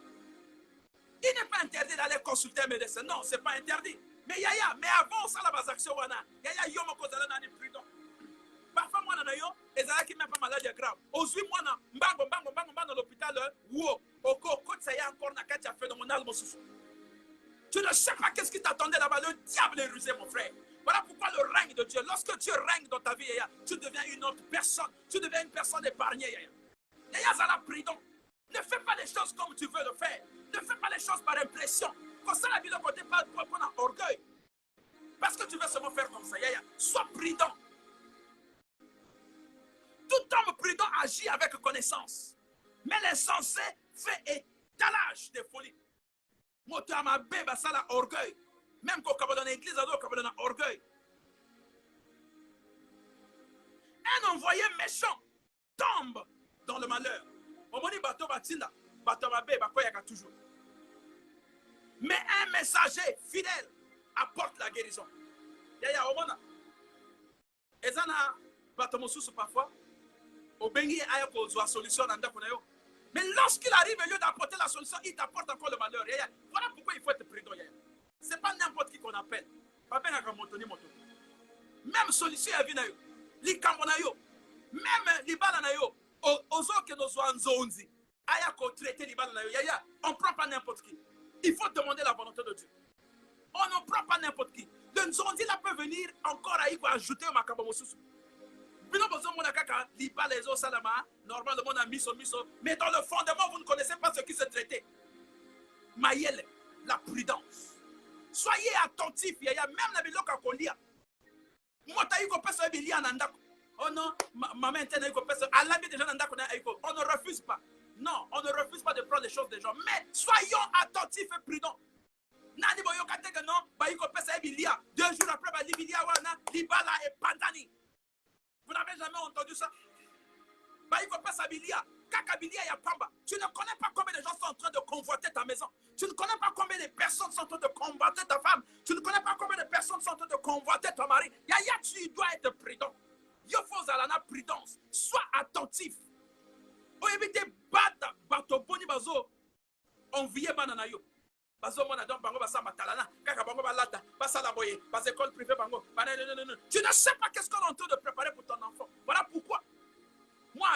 Il n'est pas interdit d'aller consulter un médecin. Non, ce n'est pas interdit. Mais Yaya, mais avant ça, la base action, Yaya, yo, mon cousin, on est prudent. Parfois, moi, et ça qui même pas maladie grave. Aujourd'hui, moi, dans l'hôpital, ça y est encore, un phénoménal, mon souffle. Tu ne sais pas qu'est-ce qui t'attendait là-bas. Le diable est rusé, mon frère. Voilà pourquoi le règne de Dieu, lorsque Dieu règne dans ta vie, Yaya, tu deviens une autre personne. Tu deviens une personne épargnée, Yaya. Yaya, ça l'a prudent. Ne fais pas les choses comme tu veux le faire. Ne fais pas les choses par impression. Comme ça, la vie de côté, pas pour prendre orgueil. Parce que tu veux seulement faire comme ça. Sois prudent. Tout homme prudent agit avec connaissance. Mais l'insensé fait étalage de folie. Motama beba sala orgueil. Même quand on est dans l'église, on a orgueil. Un envoyé méchant tombe dans le malheur. Toujours. Mais un messager fidèle apporte la guérison. Yaya omona. Ezana batomosusu parfois. Obengi aya ko zo solution na ndako na yo. Mais lorsqu'il arrive au lieu d'apporter la solution, il t'apporte encore le malheur. Yaya. Voilà pourquoi il faut être prudent. Ce n'est pas n'importe qui qu'on appelle. Même solution à vinayo. Li kambonayo. Même li balanayo. Ozo ke no zo anzonzi. Aya ko traiter li balanayo. Yaya. On ne prend pas n'importe qui. Il faut demander la volonté de Dieu. On ne prend pas n'importe qui. Le nzonzi là peut venir encore à y ajouter ma kabomosusu. Normalement, on a mis. Mais dans le fondement, vous ne connaissez pas ce qui se traitait. Maïel, la prudence. Soyez attentifs. Il y a même la biloka kolia. Oh non, maman interne, on ne refuse pas. Non, on ne refuse pas de prendre les choses des gens. Mais soyons attentifs et prudents. Nani boyo kateke non, bayiko pesa ebilia. 2 jours après, ba libilia wana, libala et pandani. Vous n'avez jamais entendu ça? Bayiko pesa bilia, kaka bilia ya pamba. Tu ne connais pas combien de gens sont en train de convoiter ta maison. Tu ne connais pas combien de personnes sont en train de convoiter ta femme. Tu ne connais pas combien de personnes sont en train de convoiter ton mari. Yaya, tu dois être prudent. Yo faut zalana prudence. Sois attentif. O évite bata, bato boni bazo, envier banana yo. Tu ne sais pas qu'est-ce qu'on est en train de préparer pour ton enfant. Voilà pourquoi. Moi,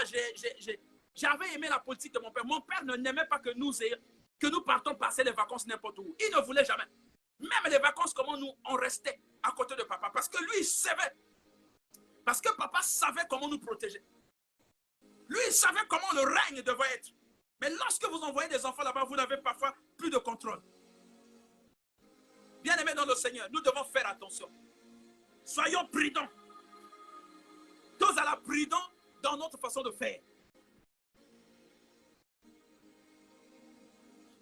j'avais aimé la politique de mon père. Mon père n'aimait pas que nous partons passer les vacances n'importe où. Il ne voulait jamais. Même les vacances, comment nous, on restait à côté de papa. Parce que lui, il savait. Parce que papa savait comment nous protéger. Lui, il savait comment le règne devait être. Mais lorsque vous envoyez des enfants là-bas, vous n'avez parfois plus de contrôle. Bien-aimés dans le Seigneur, nous devons faire attention. Soyons prudents. Tous à la prudence dans notre façon de faire.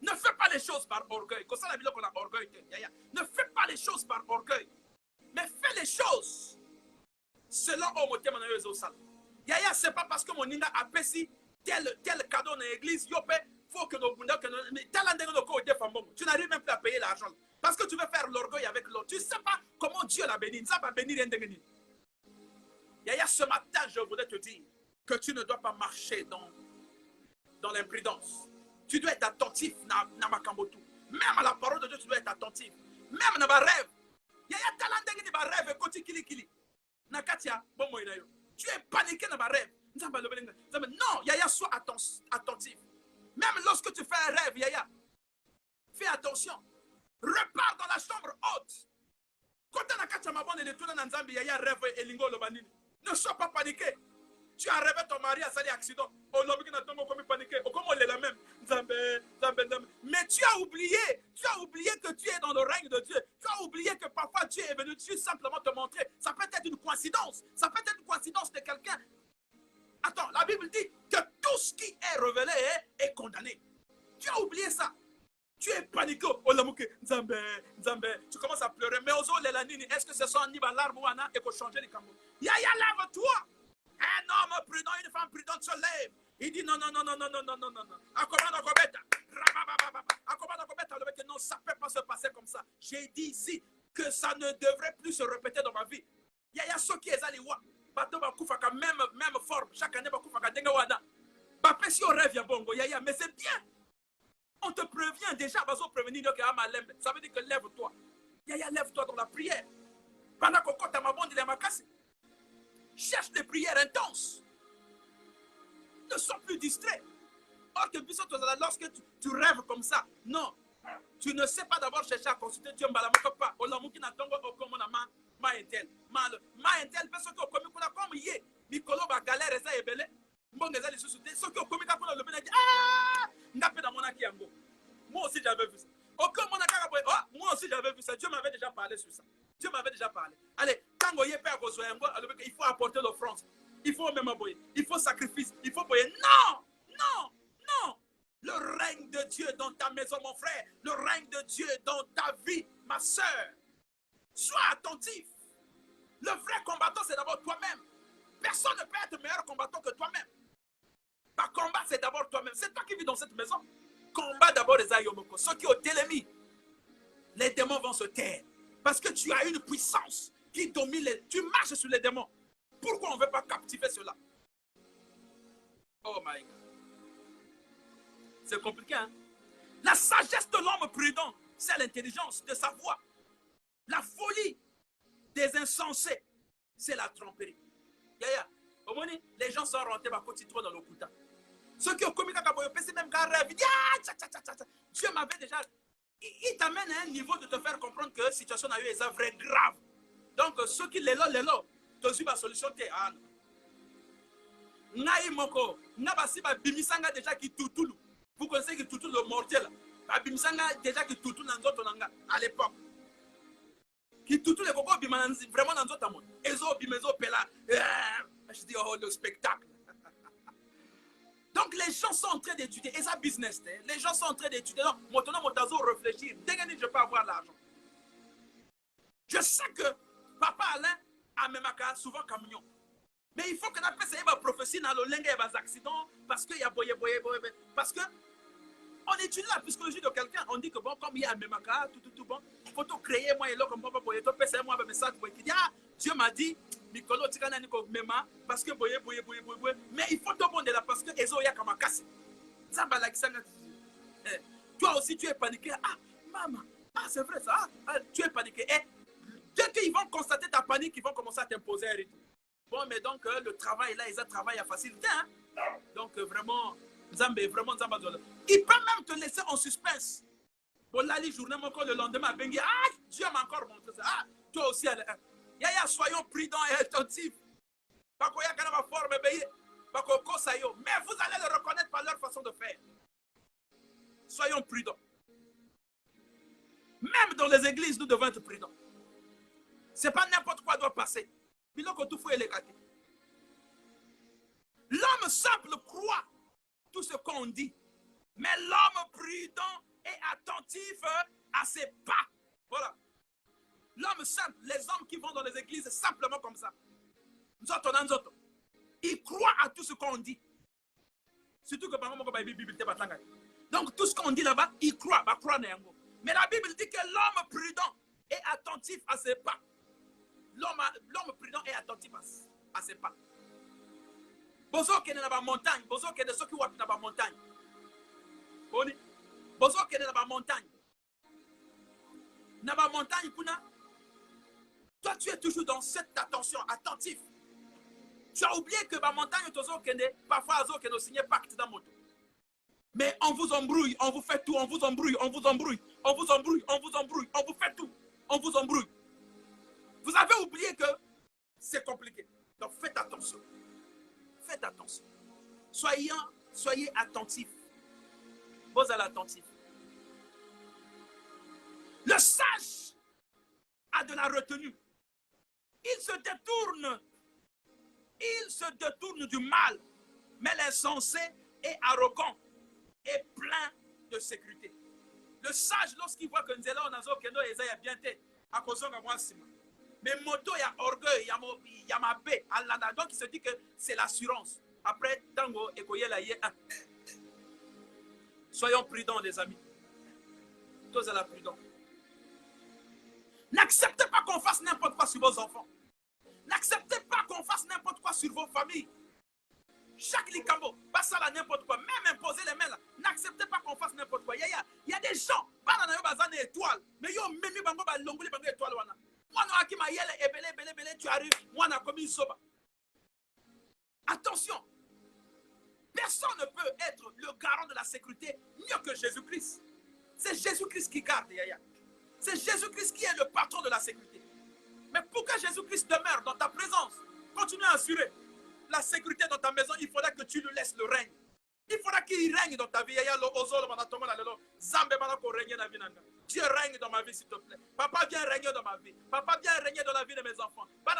Ne fais pas les choses par orgueil. Comme ça, la Bible qu'on a orgueil. Ne fais pas les choses par orgueil. Mais fais les choses selon Omotem Sal. Yaya, c'est pas parce que mon Ninga a payé tel cadeau dans l'église, faut que nos bunda, tu n'arrives même plus à payer l'argent. Parce que tu veux faire l'orgueil avec l'autre. Tu ne sais pas comment Dieu l'a béni. Ça va bénir. Yaya, ce matin, je voudrais te dire que tu ne dois pas marcher dans l'imprudence. Tu dois être attentif dans ma kambotu. Même à la parole de Dieu, tu dois être attentif. Même dans ma rêve. Yaya, talandeng ni ma rêve, koti kili kili. Nakatia, bon moi inayo. Tu es paniqué dans ma rêve. Non, Yaya, sois attentif. Même lorsque tu fais un rêve, Yaya, fais attention. Repars dans la chambre haute. Ne sois pas paniqué. Tu as rêvé ton mari a sali accident. Mais tu as oublié que tu es dans le règne de Dieu. Tu as oublié que parfois Dieu est venu juste simplement te montrer. Ça peut être une coïncidence. Ça peut être une coïncidence de quelqu'un. Attends, la Bible dit que tout ce qui est révélé est condamné. Tu as oublié ça. Tu es paniqué. Tu commences à pleurer. Mais aux est-ce que ce sont ni larmes ou ana et qu'on change les cambos? Yaya, lève-toi. Un homme prudent, une femme prudente se lève. Il dit non. Non, ça ne peut pas se passer comme ça. J'ai dit ici que ça ne devrait plus se répéter dans ma vie. Yaya, ce qui est aliwa. Même forme. Chaque année, si on rêve, Yaya, mais c'est bien. On te prévient déjà, ça veut dire que lève-toi. Yaya, lève-toi dans la prière. Pendant qu'on compte à ma bande, il est à ma casse. Cherche des prières intenses. Ne sois plus distrait. Or que lorsque tu rêves comme ça, non. Tu ne sais pas d'abord chercher à consulter Dieu. Moi aussi j'avais vu ça. Moi aussi j'avais vu ça. Dieu m'avait déjà parlé sur ça. Dieu m'avait déjà parlé. Allez, quand il faut apporter l'offrande. Il faut même aboyer. Il faut sacrifice. Il faut aboyer. Non, non, non. Le règne de Dieu dans ta maison, mon frère. Le règne de Dieu dans ta vie, ma soeur. Sois attentif. Le vrai combattant, c'est d'abord toi-même. Personne ne peut être meilleur combattant que toi-même. Par combat, c'est d'abord toi-même. C'est toi qui vis dans cette maison. Combat d'abord les ayomoko. Ceux qui ont télémis, les démons vont se taire. Parce que tu as une puissance qui domine. Tu marches sur les démons. Pourquoi on ne veut pas captiver cela? Oh my God. C'est compliqué, hein? La sagesse de l'homme prudent, c'est l'intelligence de sa voix. La folie des insensés, c'est la tromperie. Yaya, au moins, les gens sont rentrés par côté dans le couta. Ceux qui ont commis c'est même qu'un rêve. Dieu m'avait déjà. Il t'amène à un niveau de te faire comprendre que la situation a eu des vrais grave. Donc, ceux qui les l'ont, tu as ma solution. Naï Moko, Nabasiba Bimisanga déjà qui toutoulu. Vous connaissez qui toutoulu le mortel. Bimisanga déjà qui toutoulu dans d'autres langues à l'époque. Qui toutoulu les cocos vraiment dans d'autres mondes. Ezo Bimezo Pela. Je dis, oh, le spectacle. Donc les gens sont en train d'étudier, et ça business, les gens sont en train d'étudier. Donc, maintenant, mon réfléchir, dès que je peux avoir l'argent. Je sais que Papa Alain a même souvent camion. Mais il faut que nous fassions une prophétie dans le lingue et les accidents, parce qu'il y a boye. Parce que on étudie la psychologie de quelqu'un, on dit que bon, comme il y a même tout bon, il faut tout créer, moi et là, comme papa boye, tout passer moi un message qui dit, ah, Dieu m'a dit, Mikolo Tikana Niko Mema, parce que boye, mais il faut tout bon de là, parce que Ezo ya comme casse. Toi aussi, tu es paniqué, ah, maman, ah, c'est vrai ça, ah, tu es paniqué. Et dès qu'ils vont constater ta panique, ils vont commencer à t'imposer un rythme. Bon, mais donc, le travail là, ils ont travail à facilité, hein. Donc, vraiment, Zambé, vraiment, Zambé. Il peut même te laisser en suspense. Bon, là, les journées, le lendemain, Bengi, ah, Dieu m'a encore montré ça. Ah, toi aussi, Yaya, soyons prudents et attentifs. Mais vous allez le reconnaître par leur façon de faire. Soyons prudents. Même dans les églises, nous devons être prudents. Ce n'est pas n'importe quoi doit passer. L'homme simple croit tout ce qu'on dit. Mais l'homme prudent est attentif à ses pas. Voilà. L'homme simple, les hommes qui vont dans les églises simplement comme ça. Ils croient à tout ce qu'on dit. Surtout que par exemple, donc tout ce qu'on dit là-bas, ils croient. Mais la Bible dit que l'homme prudent est attentif à ses pas. L'homme prudent est attentif à ses pas. Bozo qui est dans la montagne, bozo qui est dans ceux qui dans la montagne. Bozo qui est dans la montagne. Dans la montagne, toi tu es toujours dans cette attention, attentif. Tu as oublié que la montagne, parfois, on a signé pacte dans moto. Mais on vous embrouille, on vous fait tout, on vous embrouille, on vous embrouille, on vous embrouille, on vous embrouille, on vous fait tout, on vous embrouille. Vous avez oublié que c'est compliqué. Donc faites attention. Faites attention. Soyez attentifs. Vous allez attentifs. Le sage a de la retenue. Il se détourne du mal. Mais l'insensé est arrogant et plein de sécurité. Le sage, lorsqu'il voit que nous sommes là, on a bien été. À cause de moi, mais moto, il y a orgueil, il y a ma paix. Donc il se dit que c'est l'assurance. Après, tango, ekoye la yé. Soyons prudents, les amis. Tous à la prudence. N'acceptez pas qu'on fasse n'importe quoi sur vos enfants. N'acceptez pas qu'on fasse n'importe quoi sur vos familles. Chaque likambo, pas ça là n'importe quoi. Même imposer les mains là. N'acceptez pas qu'on fasse n'importe quoi. Il y a des gens, pas dans les étoiles, mais ils ont même bango ba longoli bango étoile wana. Moi non aki ma yele ebele tu arrives, moi na comme soba. Attention. Personne ne peut être le garant de la sécurité mieux que Jésus-Christ. C'est Jésus-Christ qui garde, Yaya. C'est Jésus-Christ qui est le patron de la sécurité. Mais pour que Jésus-Christ demeure dans ta présence, continue à assurer la sécurité dans ta maison, il faudra que tu lui laisses le règne. Il faudra qu'il règne dans ta vie. Yaya, lo ozolo, manatongo, la lelo, zambe, manako, règne, na vinanga. Dieu règne dans ma vie, s'il te plaît. Papa, viens régner dans ma vie. Papa, viens régner dans la vie de mes enfants. Il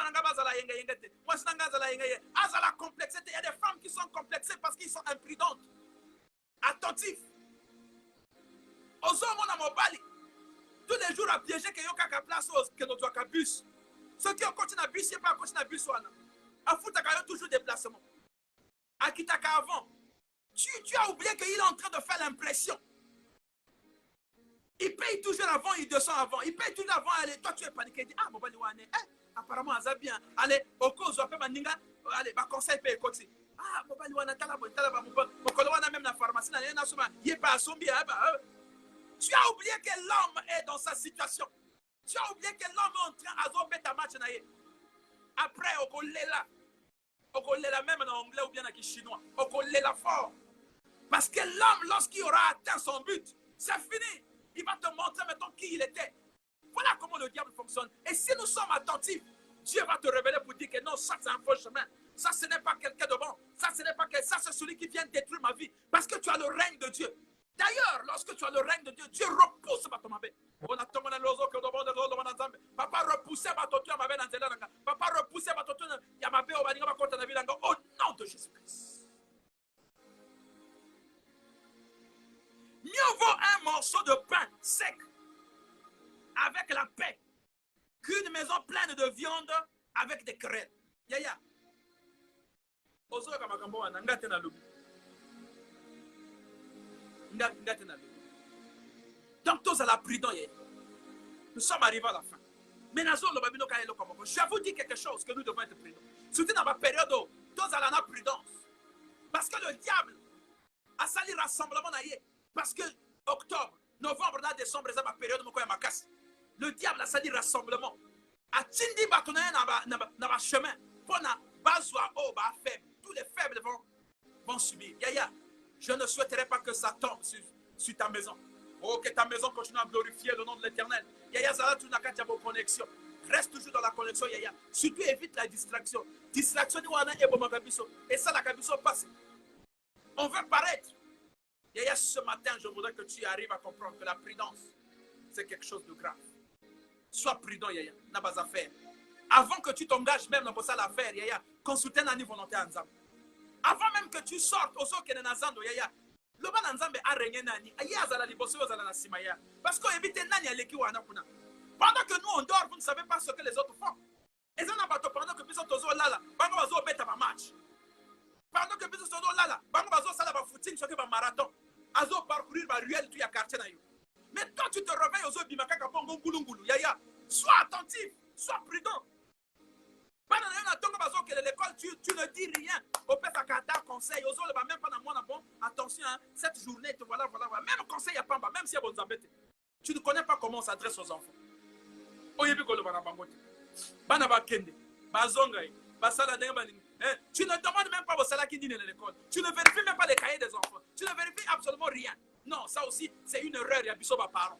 y a des femmes qui sont complexées parce qu'ils sont imprudentes. Attentifs. Aux hommes, on a mobali. Tous les jours à piéger que yo kaka place que nous doit bus. Ceux qui ont continué à bus, pas continué à bus. À Foutaka, toujours déplacement. À Kitaka avant. Tu as oublié qu'il est en train de faire l'impression. Il paye toujours avant, il descend avant. Il paye toujours avant, allez, toi tu es paniqué. Il dit, ah, mobali wane, apparemment, ça bien. Allez, au cause, on peut maninga, allez, bah, conseil paye côté. Ah, mobali wane, talaba, mon coloana même la pharmacie, il n'est pas à son bien. Tu as oublié que l'homme est dans sa situation. Tu as oublié que l'homme est en train de faire ta match. Après, on est là même en anglais ou bien en chinois. On est là fort. Parce que l'homme, lorsqu'il aura atteint son but, c'est fini. Il va te montrer maintenant qui il était. Voilà comment le diable fonctionne. Et si nous sommes attentifs, Dieu va te révéler pour dire que non, ça c'est un faux chemin. Ça, ce n'est pas quelqu'un de bon. Ça, ce n'est pas quelqu'un. Ça, c'est celui qui vient détruire ma vie. Parce que tu as le règne de Dieu. D'ailleurs, lorsque tu as le règne de Dieu, Dieu repousse ma tombe. Papa repoussez ma tombe. Papa repoussez ma tombe. Au nom de Jésus-Christ. Mieux vaut un morceau de pain sec avec la paix qu'une maison pleine de viande avec des querelles. Yaya. Donc, tous à la prudence. Nous sommes arrivés à la fin. Mais je vous dis quelque chose que nous devons être prudents. Surtout dans ma période où tous à la prudence. Parce que le diable a sali rassemblement. Parce que octobre, novembre, décembre, c'est ma période où je casse. Le diable a sali rassemblement. A tindi batoné na chemin. Pour na bazwa o ba faible. Tous les faibles vont subir. Yaya, je ne souhaiterais pas que ça tombe sur ta maison. Oh, que ta maison continue à glorifier le nom de l'Éternel. Yaya, Zala, tu n'as qu'à dire vos connexions. Reste toujours dans la connexion, Yaya. Surtout évite la distraction. Distraction, et ça, la cabisso passe. On veut paraître. Yaya, ce matin, je voudrais que tu arrives à comprendre que la prudence, c'est quelque chose de grave. Sois prudent, Yaya. N'a pas à faire. Avant que tu t'engages même dans ça l'affaire, Yaya, consultez un niveau volonté ensemble. Avant même que tu sortes, au que Nazando, Yaya, le ban ensemble a régné Nani. Aya zala liboso zala na simaya. Parce qu'on évite Nani à l'équipe. Pendant que nous on dort, vous ne savez pas ce que les autres font. Et ça n'a pas pendant que nous sommes là, bango bazo beta ba match. Pendant que nous sommes là, bango bazo sala ba footing, ce qui va marathon. Azo parcourir ba ruelle tout ya quartier na yo. Mais toi tu te réveilles aux bimaka kabongo ngulungulu. Yaya, sois attentif, sois prudent. Pendant que l'école, tu ne dis rien. Au père Takata conseil, aux autres, même pendant moi, bon, attention, hein, cette journée, voilà. Même conseil, il n'y a pas, même si vous embêtez. Tu ne connais pas comment on s'adresse aux enfants. Tu ne demandes même pas au salaire qui dîne à l'école. Tu ne vérifies même pas les cahiers des enfants. Tu ne vérifies absolument rien. Non, ça aussi, c'est une erreur. Il y a des parents.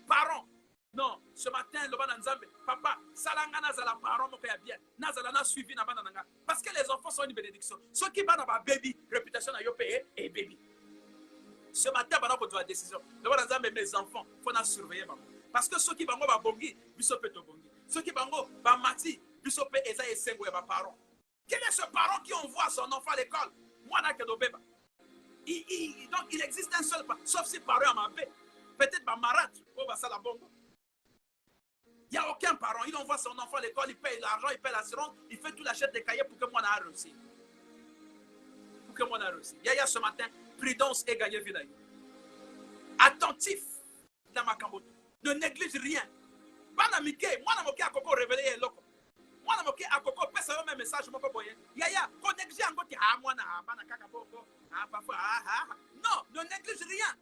Parents. Non, ce matin, le ban Nzambe, papa, salanga nazala parent moko ya bien, nazala na suivi na bananga. Parce que les enfants sont une bénédiction. Ceux qui ban ba baby, réputation na yo payé et baby. Ce matin, bana ko doit décision. Le ban Nzambe mes enfants, faut na surveiller maman. Parce que ceux qui bango ba bongi, biso pe to bongi. Ceux qui bango ba mati, biso pe eza esengo ya ba parent. Quel est ce parent qui envoie son enfant à l'école? Moi na kedo beba. Donc il existe un seul parent, sauf si parent m'a paix. Peut-être ba marat, ou ba sala bongo. Il n'y a aucun parent. Il envoie son enfant à l'école, il paye l'argent, il paye l'assurance, il fait tout l'achat des cahiers pour que moi n'ai réussi. Pour que moi n'ai réussi. Yaya ce matin, prudence et gagner vie. Attentif dans ma cambote. Ne néglige rien. Banamike, moi n'a à Coco révéler un loco. Moi n'a à Coco, personne même message, mon coco. Yaya, qu'on néglige un côté, ah, moi n'a pas cacapoco. Ah, parfois, non, ne néglige rien.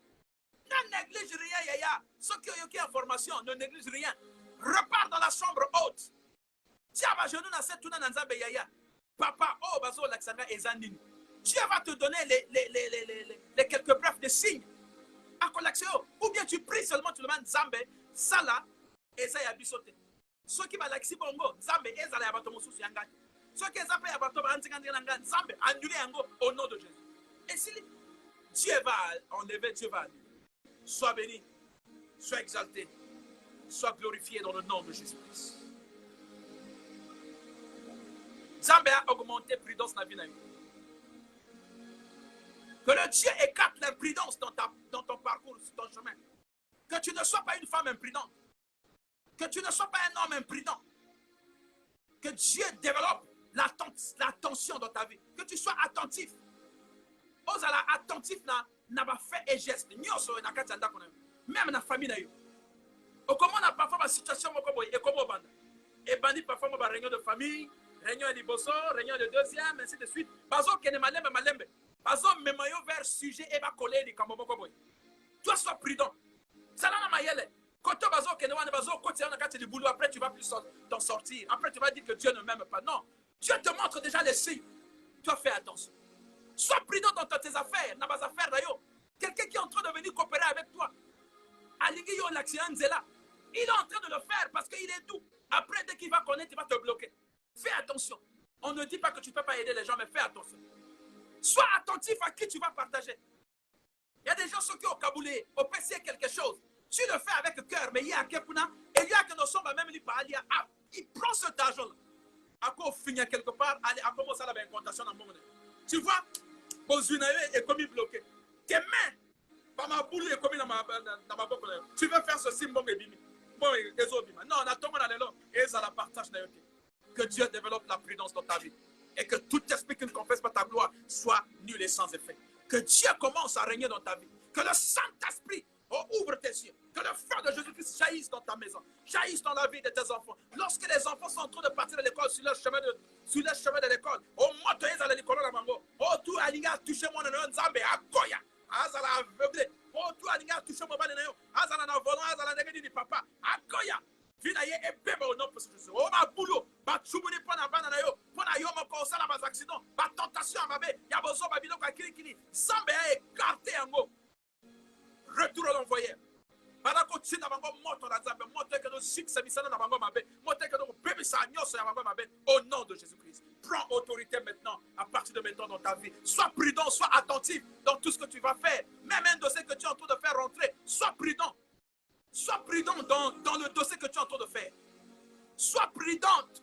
Ne néglige rien, Yaya. Ceux qui ont une information, ne néglige rien. Repars dans la chambre haute. Dieu va genou dans cette tournée dans Nzambe Yaya. Papa, oh, bazo laksanga ezandini. Dieu va te donner les quelques brefs de signes. À collection. Ou bien tu pries seulement, tu demandes Nzambe, Sala, Ezaya bisote. Ceux qui va l'axi bongo, Nzambe, Ezala yabatomo sous yangati. Ceux qui zappé yabatomo antingandinanga, Nzambe, annulé yango au nom de Jésus. Et si Dieu va enlever, Dieu va annuler. Sois béni. Sois exalté. Sois glorifié dans le nom de Jésus-Christ. Zambé a augmenté prudence dans la vie. Que le Dieu écarte l'imprudence dans ton parcours, sur ton chemin. Que tu ne sois pas une femme imprudente. Que tu ne sois pas un homme imprudent. Que Dieu développe l'attention dans ta vie. Que tu sois attentif. Osala attentif na ba fait et geste. Nyoso na kati anda kona. Même na famille na yo. O comment on a parfois ma situation moko boy et comment banda. Et bandi parfois ma réunion de famille, réunion de bosso, réunion de deuxième, ainsi de suite. Bazo kene malembe. Bazo memayo vers sujet et va coller di kambo moko boy. Toi sois prudent. Ça na mayele. Quand tu vas au côté du boulot, après tu vas plus t'en sortir. Après tu vas dire que Dieu ne m'aime pas. Non. Dieu te montre déjà les signes. Toi fais attention. Sois prudent dans tes affaires. Dans tes affaires d'ailleurs. Quelqu'un qui est en train de venir coopérer avec toi. Il est en train de le faire parce qu'il est doux. Après, dès qu'il va connaître, il va te bloquer. Fais attention. On ne dit pas que tu ne peux pas aider les gens, mais fais attention. Sois attentif à qui tu vas partager. Il y a des gens qui ont caboulé, au PC quelque chose. Tu le fais avec cœur, mais il y a Kepuna, et il y a que nous sommes même il prend cet argent-là. À quoi finir quelque part, à commencer à la incantation dans le monde. Tu vois, Bozunaye est comme bloqué. Tes mains, par ma boule est comme dans ma boucle. Tu veux faire ceci, bon, et bimi. Bon, et bima. Non, on a tombé dans les lots, et ça la partage d'ailleurs. Que Dieu développe la prudence dans ta vie. Et que tout esprit qui ne confesse pas ta gloire soit nul et sans effet. Que Dieu commence à régner dans ta vie. Que le Saint-Esprit ouvre tes yeux. Que le feu de Jésus-Christ jaillisse dans ta maison. Jaillisse dans la vie de tes enfants. Lorsque les enfants sont en train de partir de l'école sur leur chemin de l'école. Au moins, tu es à l'école de Mango. Oh, tu as touché mon nom, Zambé, à Koya. Azala aveuglé. Oh, tu as touché mon bain. Azala na volant, Azala négé di papa. À Koya. Vinaye et bébé au nom de Jésus. Oh, ma boulot. Ba choubouni pona banana yo. Pona yo mon conseil à bas accident. Ba tentation à ma bé. Yabozo babino kwa kiri. Zambé a écarté en haut. Retour à l'envoyé. Pendant que tu n'as pas moto dans Zambé, moto que nous six missions dans Bango Mabé, moto que nous bébés ça nyos dans Bango Mabé, au nom de Jésus-Christ. Prends autorité maintenant, à partir de maintenant dans ta vie. Sois prudent, sois attentif dans tout ce que tu vas faire. Même un dossier que tu es en train de faire rentrer, sois prudent. Sois prudent dans le dossier que tu es en train de faire. Sois prudente.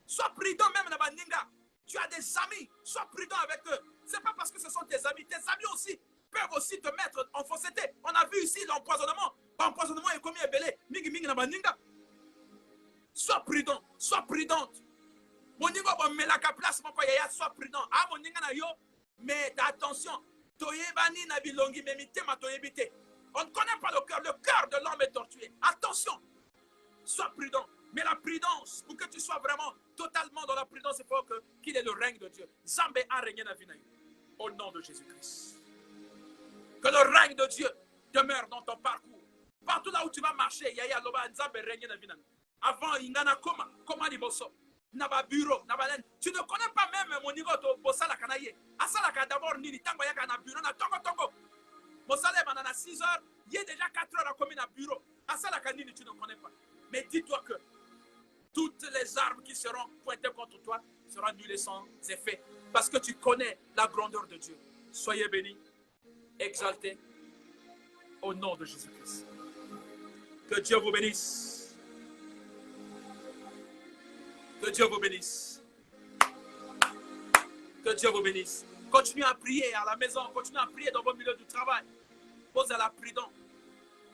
Sois prudent même dans Baninga. Tu as des amis, sois prudent avec eux. Ce n'est pas parce que ce sont tes amis aussi peuvent aussi te mettre en fausseté. On a vu ici l'empoisonnement. L'empoisonnement est commis à Belé. Sois prudent, sois prudente. Mon niveau me la place, mon paya, sois prudent. Ah, mon ninga na yo, mais attention. Toyebani na bilongi, mais mité ma toyebite. On ne connaît pas le cœur de l'homme est tortué. Attention, sois prudent. Mais la prudence, pour que tu sois vraiment totalement dans la prudence, il faut qu'il ait le règne de Dieu. Zambé a régné dans la vie. Au nom de Jésus-Christ. Que le règne de Dieu demeure dans ton parcours. Partout là où tu vas marcher, Yaya Loba Nzambe règne dans la vie. Avant, il y en a comment les bosso. Naba bureau, naba len. Tu ne connais pas même mon niveau de bossa la canaille. Asalaka d'abord ni tango yaka na bureau na tongo. Bossale manana 6 heures, il y a déjà 4 heures à commun à bureau. Asalaka ni tu ne connais pas. Mais dis-toi que toutes les armes qui seront pointées contre toi seront annulées sans effet. Parce que tu connais la grandeur de Dieu. Soyez bénis, exaltés au nom de Jésus-Christ. Que Dieu vous bénisse. Que Dieu vous bénisse. Que Dieu vous bénisse. Continuez à prier à la maison, continuez à prier dans vos milieux du travail. Posez la prudence.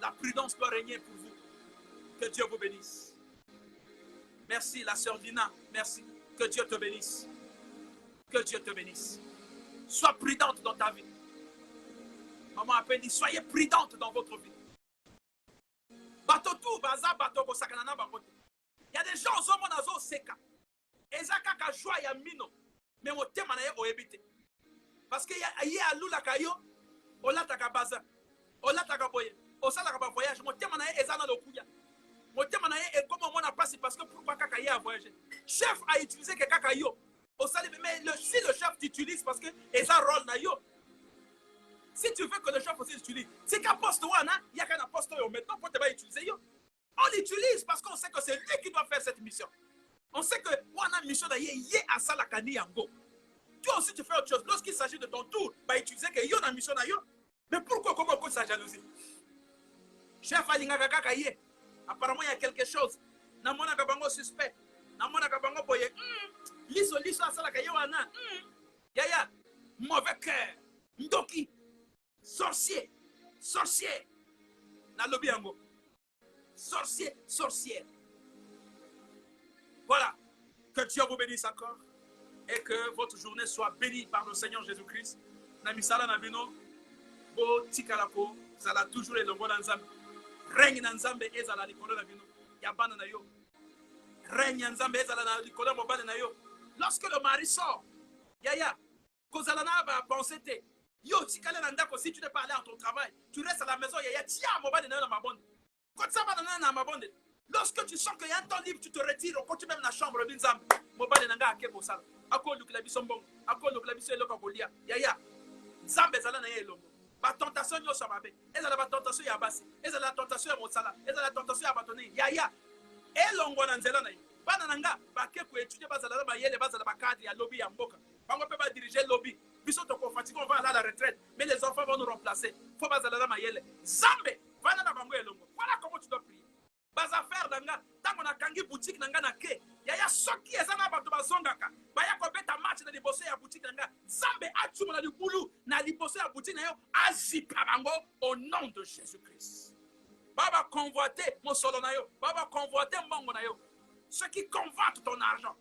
La prudence doit régner pour vous. Que Dieu vous bénisse. Merci, la sœur Dina. Merci. Que Dieu te bénisse. Que Dieu te bénisse. Sois prudente dans ta vie. Maman a dit, soyez prudente dans votre vie. Il y a des gens qui sont seka. Ezaka ka joie ya mino. Mais au thème na éviter. Parce que y a lula kayo, ola taka baza, ola taka boye, osala ka voyage, mon thème na ezana lokuya. Mon thème na est comme on a passé parce que pourquoi kaka y a voyagé. Chef a utilisé que kaka yo. Mais si le chef t'utilise parce que eza rôle na yo. Si tu veux que le chef aussi utilise, c'est qu'un poste wana, il y a qu'un poste maintenant pour te pas utiliser yo. On l'utilise parce qu'on sait que c'est lui qui doit faire cette mission. On sait que wana mission da yé à salakani yango. Toi aussi tu fais autre chose. Lorsqu'il s'agit de ton tour, bah utiliser que yo na mission na yo. Mais pourquoi comment cause sa jalousie? Chef alingaka kaka ye. Apparemment, il y a quelque chose. Namona kabango suspect. Namona kabango boye. Liso asala kayewana. Yaya. Mauvais cœur. Ndoki. Sorcier. Na lobby yango. Sorcière. Voilà. Que Dieu vous bénisse encore. Et que votre journée soit bénie par le Seigneur Jésus-Christ. Namisala Nabino. Bo tikalako. Zala toujours le logo d'Anzambe. Règne Nzambe ezala likolo na bino. Yabana na yo. Règne Nzambe ezala na likolo mobale na yo. Lorsque le mari sort, yaya, kozala na ba penser te. Yo tikale na ndako si tu n'es pas allé à ton travail, tu restes à la maison yaya tia mobale na yo na mabonde. Quand ça va na mabonde. Lorsque tu sens qu'il y a un temps libre, tu te retires, on continue même dans la chambre de Nzambe. Mobale na nga akebo sala. Ako lukla biso mbongo. Ako lukla biso eloko kolia. Yaya. Nzambe ezala na ye elongo. La tentation yo sababe. Eza la tentation ya basi. Eza la tentation ya mosala. Eza la tentation ya batoni. Yaya. Elongo na nzela na ye. Bana nanga ba ke ko étudier bazala ba yele bazala ba cadre ya lobby ya mboka. Bango pe ba diriger lobby. Biso to ko fatigué on va aller à la retraite. Mais les enfants vont nous remplacer. Faut bazala ba yele. Zambe. Bana na bango elongo. Voilà comment tu dois prier. Baza faire nanga tango na kangi boutique nanga na ke. Yaya soki ezana bato bazongaka. Baya ko beta match na liboso ya boutique nanga. Zambe atu na libulu na liboso ya boutique na yo azipa bango au nom de Jésus-Christ. Baba convoiter mon solo na yo. Baba convoiter mbongo na yo. Ceux qui convoitent ton argent.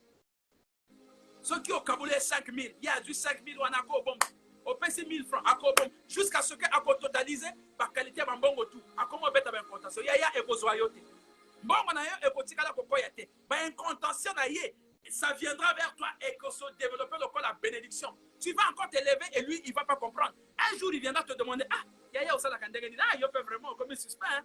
Ceux qui ont kaboulé 5 000. Il y a du 5 000 ou en accord bon. Au PC 1000 francs. Accord bon. Jusqu'à ce que accord totalisé par qualité de mbongo tout. Accord mo beta ben contation. Yaya e bozoyote. Mbongo na yo e kotikala kokoyate. Ba incontention na ye. Ça viendra vers toi et que se développer le la bénédiction. Tu vas encore t'élever et lui, il ne va pas comprendre. Un jour, il viendra te demander, ah, yaya osala kandenge, ah, il peut vraiment comme un suspect, hein.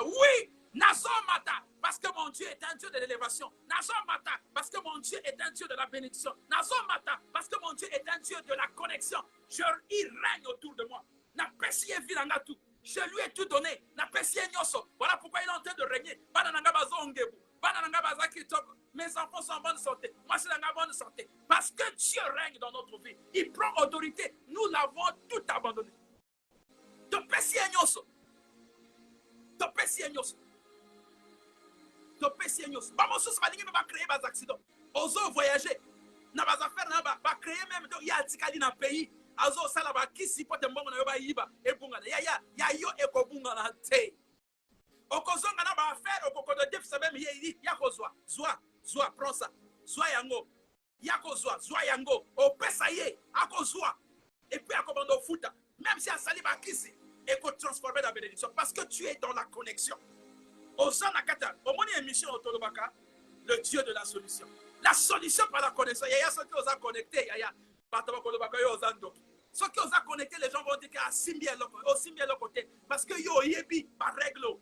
Oui, Nazo Mata, parce que mon Dieu est un Dieu de l'élévation. Nazo Mata, parce que mon Dieu est un Dieu de la bénédiction. Nazo Mata, parce que mon Dieu est un Dieu de la connexion. Il règne autour de moi. Na pesiye vilanga tout. Je lui ai tout donné. Na pesiye nyoso. Voilà pourquoi il est en train de régner. Banananga bazongebu. Banananga bazaki toko. Mes enfants sont en bonne santé. Moi, c'est en bonne santé. Parce que Dieu règne dans notre vie. Il prend autorité. Nous l'avons tout abandonné. Topesi enyoso. Topesi enyoso. Topesi enyoso. Bamosus balingi va créer des accidents. Ozo voyager. Na bas affaire na ba créer même il y a tikali na pays. Azo sala ba kisi pote mbongo na yo ba yiba e bunga na ya yo e ko bunga na te. Okozonga na ba affaire okoko de def sabe mi ye ya kozwa. Zwa, prends ça. Zwa yango. Yako zwa yango. Opesa ye. Ako zwa. Et puis ako bando futa. Même si a sali ba kisi. Et qu'on transforme la bénédiction. Parce que tu es dans la connexion. Ozana kata. Au moins émission Otolobaka. Le Dieu de la solution. La solution par la connexion. Yaya ceux qui osent connecter. Yaya. Patobaka yo ozando. Ceux qui osent connecter, les gens vont dire qu'à Simbia le côté. Parce que yo yebi par règle.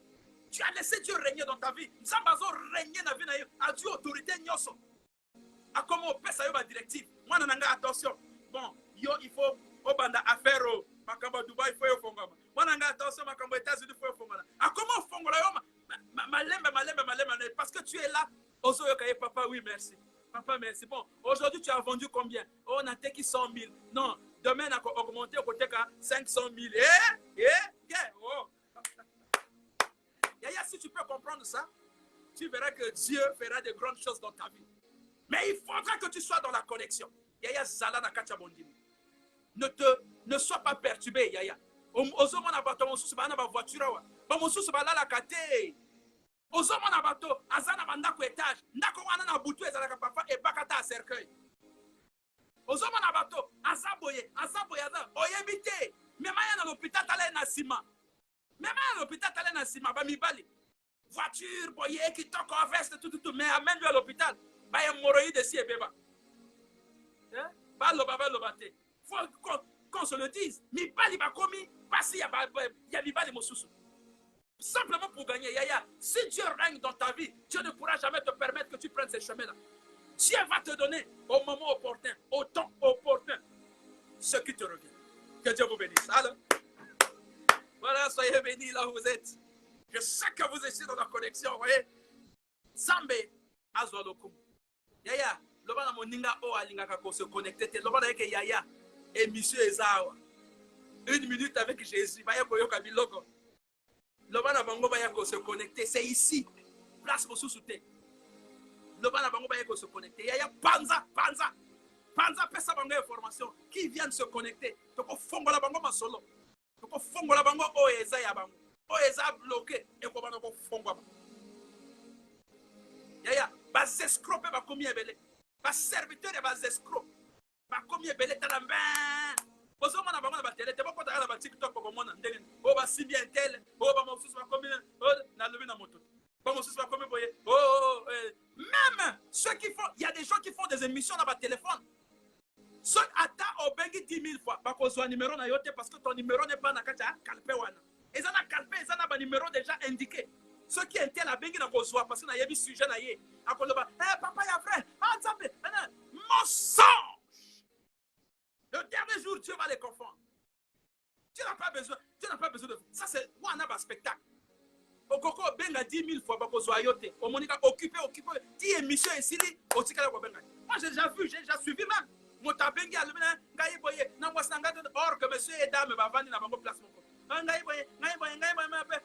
Tu as laissé Dieu régner dans ta vie. Zambazo régner dans ta vie. A Dieu autorité nyoso. A comment on pèse à ma directive. Moi, n'anga attention. Bon, yo, il faut au banda affaire au Makamba Dubaï, il faut au Fongama. Moi, n'anga attention, Makamba États-Unis, il faut au Fongama. A comment on Fongola Malembe. Parce que tu es là. Ozo yokaye, papa, oui, merci. Papa, merci. Bon, aujourd'hui, tu as vendu combien? Oh, on a été 100 000. Non, demain, on a augmenté au côté 500 000. Oh. Yaya, si tu peux comprendre ça, tu verras que Dieu fera de grandes choses dans ta vie. Mais il faudra que tu sois dans la connexion. Yaya Zalana Kachabondini. Ne sois pas perturbé, Yaya. Ozo mon abato, mon sous bana ba voiture. Mon sous bala la kate. Ozo mon abato, azana bandako étage. Ndako wana na butu ezalaka papa et bakata à cercueil. Ozo mon abato, azaboye, aza. Oyebite. Mais maya na l'hôpital tala na sima. Même à l'hôpital, tu as un ba mi bali. Voiture, boye, qui toque en veste, tout. Mais amène-lui à l'hôpital. Bah, il y a un moroïde ici et bébé. Bah, l'obate. Faut qu'on se le dise. Mi bali ba komi, parce qu'il y a mi bali mosusu. Simplement pour gagner, Yaya. Si Dieu règne dans ta vie, Dieu ne pourra jamais te permettre que tu prennes ces chemins-là. Dieu va te donner au moment opportun, au temps opportun, ce qui te revient. Que Dieu vous bénisse. Alors, voilà, soyez bénis là où vous êtes. Je sais que vous êtes dans la connexion, vous voyez. Zambe, azwalokum. Yaya, loba na moninga o alinga kako se connecter. Loba na yeke Yaya, émission ezawa. 1 minute avec Jésus. Baya koyoka biloko. Le bana bango baya ko se connecter, c'est ici. Place pour sous-souter. Le bana bango baya ko se connecter. Il y a Panza pesa bango information qui viennent se connecter. Toko fongola bango masolo. Toko fongola bango oeza ya bango. Oeza bloqué et ko bana ko fongola. Yaya, bas escroc ba komi ebele. Bas serviteur bas escroc. Ba komi ebele talamba. Bozo mana bango na ba télé, te boko ta na ba TikTok ko mona ndenge. O ba si bien tel, o ba mo susu ba komi na lever na moto. Ba mo susu ba komi boye. Même ceux qui font, il y a des gens qui font des émissions dans votre téléphone. Ceux attendent au bengi 10 000 fois. Pas qu'on soit numéro na yote parce que ton numéro n'est pas na kacha kalpe wana. Ils en a kalpe, ils en a un numéro déjà indiqué. Ceux qui étaient la bengi na kozwa parce que na yebi sujet na ye. Akoloba, papa ya frère, ensemble, mensonge. Le dernier jour, Dieu va les confondre. Tu n'as pas besoin de ça. C'est wana ba spectacle. Okoko benga 10 000 fois bako zoyote. Omonika occupé 10 émissions ici au tikala ko benga. Moi j'ai déjà vu, j'ai déjà suivi même. Mota bengi alumina ngai boye na mwasa ngado or que monsieur et dame ba vandi na bango place moko. Ngai boye me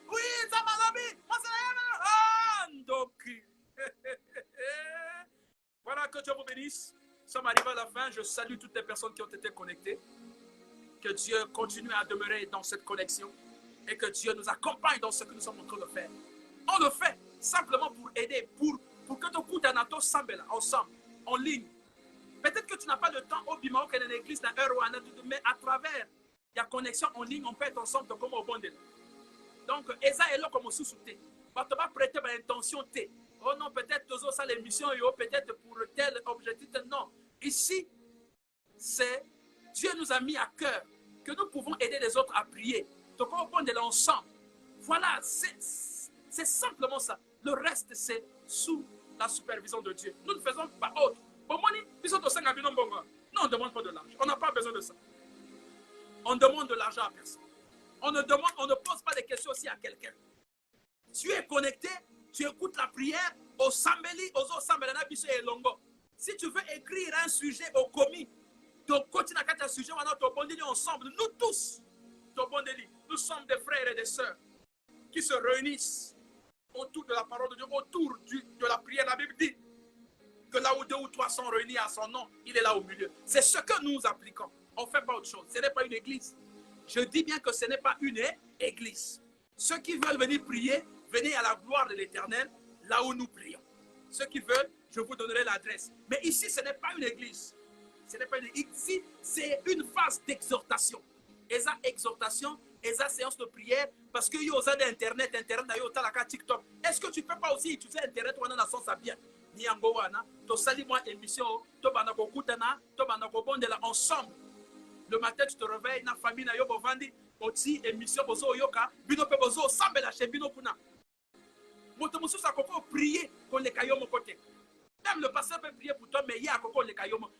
oui, ça malabi. Moi c'est ndoki. Voilà, que Dieu vous bénisse. Nous sommes arrivés à la fin. Je salue toutes les personnes qui ont été connectées. Que Dieu continue à demeurer dans cette connexion. Et que Dieu nous accompagne dans ce que nous sommes en train de faire. On le fait simplement pour aider, pour que tu coûtes un ato ensemble, en ligne. Peut-être que tu n'as pas le temps au bimao qu'il y a une église, mais à travers la connexion en ligne, on peut être ensemble comme au bon délai. Donc, Eza est là comme sous-souté. Tu vas prêter une intention. Oh non, peut-être que ça l'émission, peut-être pour tel objectif. Non. Ici, c'est Dieu nous a mis à cœur que nous pouvons aider les autres à prier. Donc, on prend de l'ensemble. Voilà, c'est simplement ça. Le reste, c'est sous la supervision de Dieu. Nous ne faisons pas autre. Non, on ne demande pas de l'argent. On n'a pas besoin de ça. On demande de l'argent à personne. On ne pose pas de questions aussi à quelqu'un. Tu es connecté, tu écoutes la prière au Sambeli, aux autres Sambelana, Bisso et Longo. Si tu veux écrire un sujet au commis, tu continues à un sujet, on ensemble, nous tous. Nous sommes des frères et des sœurs qui se réunissent autour de la parole de Dieu, autour de la prière. La Bible dit que là où 2 ou 3 sont réunis à son nom, il est là au milieu. C'est ce que nous appliquons. On ne fait pas autre chose. Ce n'est pas une église. Je dis bien que ce n'est pas une église. Ceux qui veulent venir prier, venez à la gloire de l'Éternel, là où nous prions. Ceux qui veulent, je vous donnerai l'adresse. Mais ici, ce n'est pas une église. Ce n'est pas une église. Ici, c'est une phase d'exhortation. Et ça, exhortation, et ça, séance de prière, parce qu'il y a d'Internet, TikTok. Est-ce que tu ne peux pas aussi utiliser Internet ou on a sens à bien? Niango wana, to sali moi émission, to banako kutana, to banako bondela ensemble. Le matin, tu te réveilles, na famille na yo bovandi, oti émission bozo yoka, bino pe bozo sambe la chez bino kuna. Moto musu sa koko prier pour les kayomo côté. Même le pasteur peut prier pour toi, mais il y a koko les kayomo.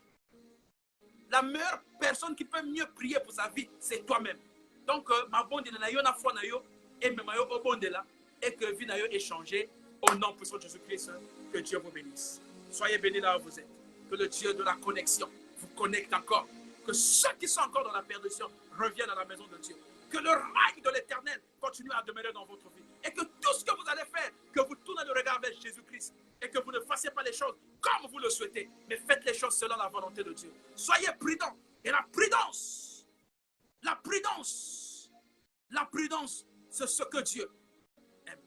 La meilleure personne qui peut mieux prier pour sa vie, c'est toi-même. Donc, ma bonde na yo na foi na yo, et même yo au bonde là, et que vie na yo échanger au nom puissant de Jésus-Christ. Que Dieu vous bénisse. Soyez bénis là où vous êtes. Que le Dieu de la connexion vous connecte encore. Que ceux qui sont encore dans la perdition reviennent à la maison de Dieu. Que le règne de l'Éternel continue à demeurer dans votre vie. Et que tout ce que vous allez faire, que vous tournez le regard vers Jésus-Christ. Et que vous ne fassiez pas les choses comme vous le souhaitez, mais faites les choses selon la volonté de Dieu. Soyez prudents. Et la prudence, c'est ce que Dieu aime.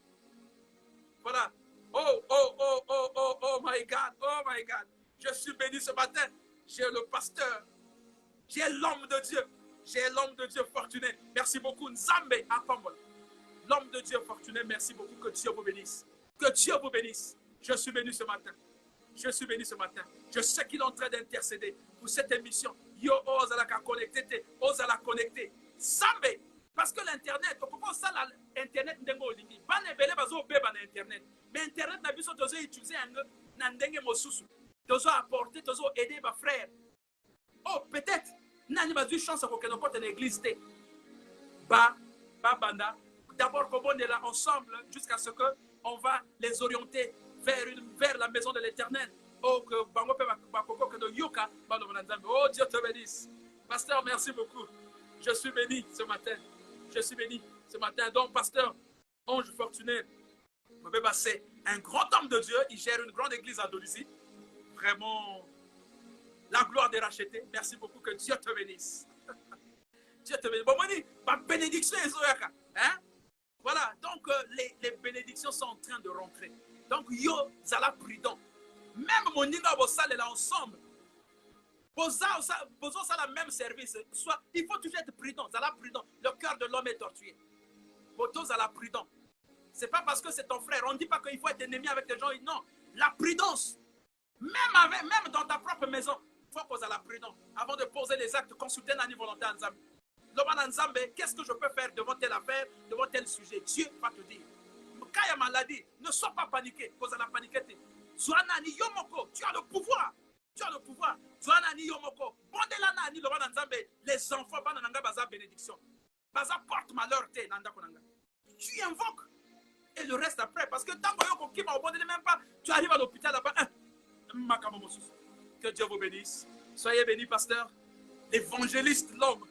Voilà. Oh my God. Je suis béni ce matin. J'ai le pasteur. J'ai l'homme de Dieu. J'ai l'homme de Dieu fortuné. Merci beaucoup. Nzambe Akombola. L'homme de Dieu fortuné. Merci beaucoup. Que Dieu vous bénisse. Que Dieu vous bénisse. Je suis béni ce matin. Je suis béni ce matin. Je sais qu'il est en train d'intercéder pour cette émission. Yo, ose la connecter. Ose la connecter. Zambé. Parce que l'Internet, on peut ça l'Internet n'engo lingi. Ban ebele bazo be ban Internet. Mais Internet n'a biso tozo utiliser un ndenge mosusu. Tozo apporter, tozo aider ma frère. Oh, peut-être nani ba du chance pour que nous porte l'église té. Banda. D'abord qu'on est là ensemble jusqu'à ce que on va les orienter vers la maison de l'Éternel. Oh, que bango pe bakoko que de yoka balo nzambe. Oh, Dieu te bénisse. Pasteur, merci beaucoup. Je suis béni ce matin. Je suis béni ce matin. Donc, pasteur, Ange Fortuné, c'est un grand homme de Dieu. Il gère une grande église à Dolisie. Vraiment, la gloire des rachetés. Merci beaucoup. Que Dieu te bénisse. Dieu te bénisse. Bon, moi, ma bénédiction est hein? Voilà. Donc, les bénédictions sont en train de rentrer. Donc, yo, zala prudent. Même mon ninga bossal est là ensemble. Posons ça la même service. Soit, il faut toujours être prudent. Zala prudent. Le cœur de l'homme est tortué. Poto zala prudent. C'est pas parce que c'est ton frère. On ne dit pas qu'il faut être ennemi avec les gens. Non. La prudence. Même dans ta propre maison, il faut poser la prudence. Avant de poser les actes, consulter Nani volontaire Nzambe. Nzambe, qu'est-ce que je peux faire devant telle affaire, devant tel sujet? Dieu va te dire. Quand il y a maladie, ne sois pas paniqué. Pose la paniquer. Nani Yomoko, tu as le pouvoir. Tu as le pouvoir. Nani Yomoko. Bondela Nani Nzambe. Les enfants, Banananga Baza bénédiction. Baza porte malheur. Tu invoques. Et le reste après. Parce que tant que tu même pas, tu arrives à l'hôpital là-bas. Que Dieu vous bénisse. Soyez bénis, pasteur. L'évangéliste, l'homme.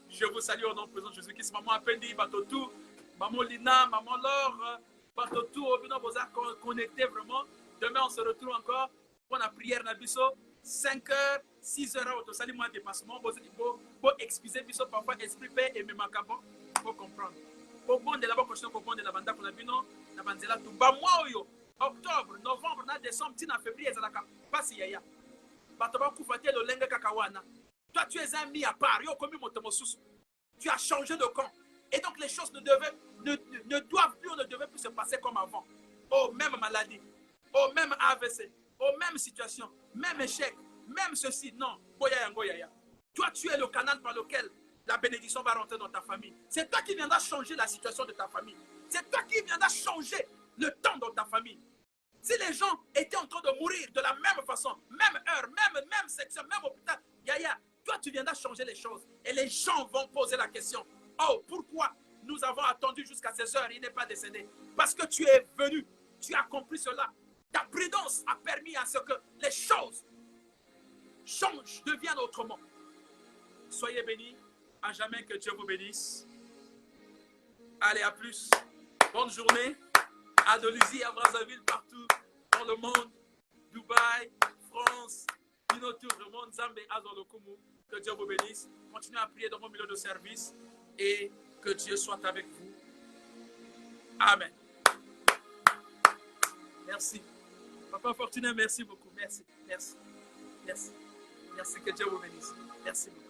Je vous salue au nom de présent Jésus-Christ. Maman Apendi, Batotou, Maman Lina, Maman Laure, Batotou, Obino Boza, connecté vraiment. Demain, on se retrouve encore pour la prière Nabiso. 5h, 6h, au total, moi, dépassement. Pour excuser, Biso, parfois, esprit paix et même acabon. Pour comprendre. Pour bon de la bonne pour bon de la banda, pour la bino, la bandela, tout bas, moi, octobre, novembre, décembre, février, ça n'a pas si yaya. Toi, tu es un mis à part. Tu as changé de camp. Et donc, les choses ne doivent plus, ne devaient plus se passer comme avant. Oh, même maladie. Oh, même AVC. Oh, même situation. Même échec. Même ceci. Non. Toi, tu es le canal par lequel la bénédiction va rentrer dans ta famille. C'est toi qui viendras changer la situation de ta famille. C'est toi qui viendras changer le temps dans ta famille. Si les gens étaient en train de mourir de la même façon, même heure, même section, même hôpital, toi tu viendras changer les choses. Et les gens vont poser la question, oh, pourquoi nous avons attendu jusqu'à ces heures, il n'est pas décédé? Parce que tu es venu, tu as compris cela. Ta prudence a permis à ce que les choses changent, deviennent autrement. Soyez bénis, à jamais, que Dieu vous bénisse. Allez, à plus. Bonne journée. À Dolisie, à Brazzaville, partout dans le monde, Dubaï, France, tout le monde, Zambé, Azolokumu. Que Dieu vous bénisse. Continuez à prier dans mon milieu de service et que Dieu soit avec vous. Amen. Merci. Papa Fortuné, merci beaucoup. Merci. Merci. Merci. Merci. Que Dieu vous bénisse. Merci beaucoup.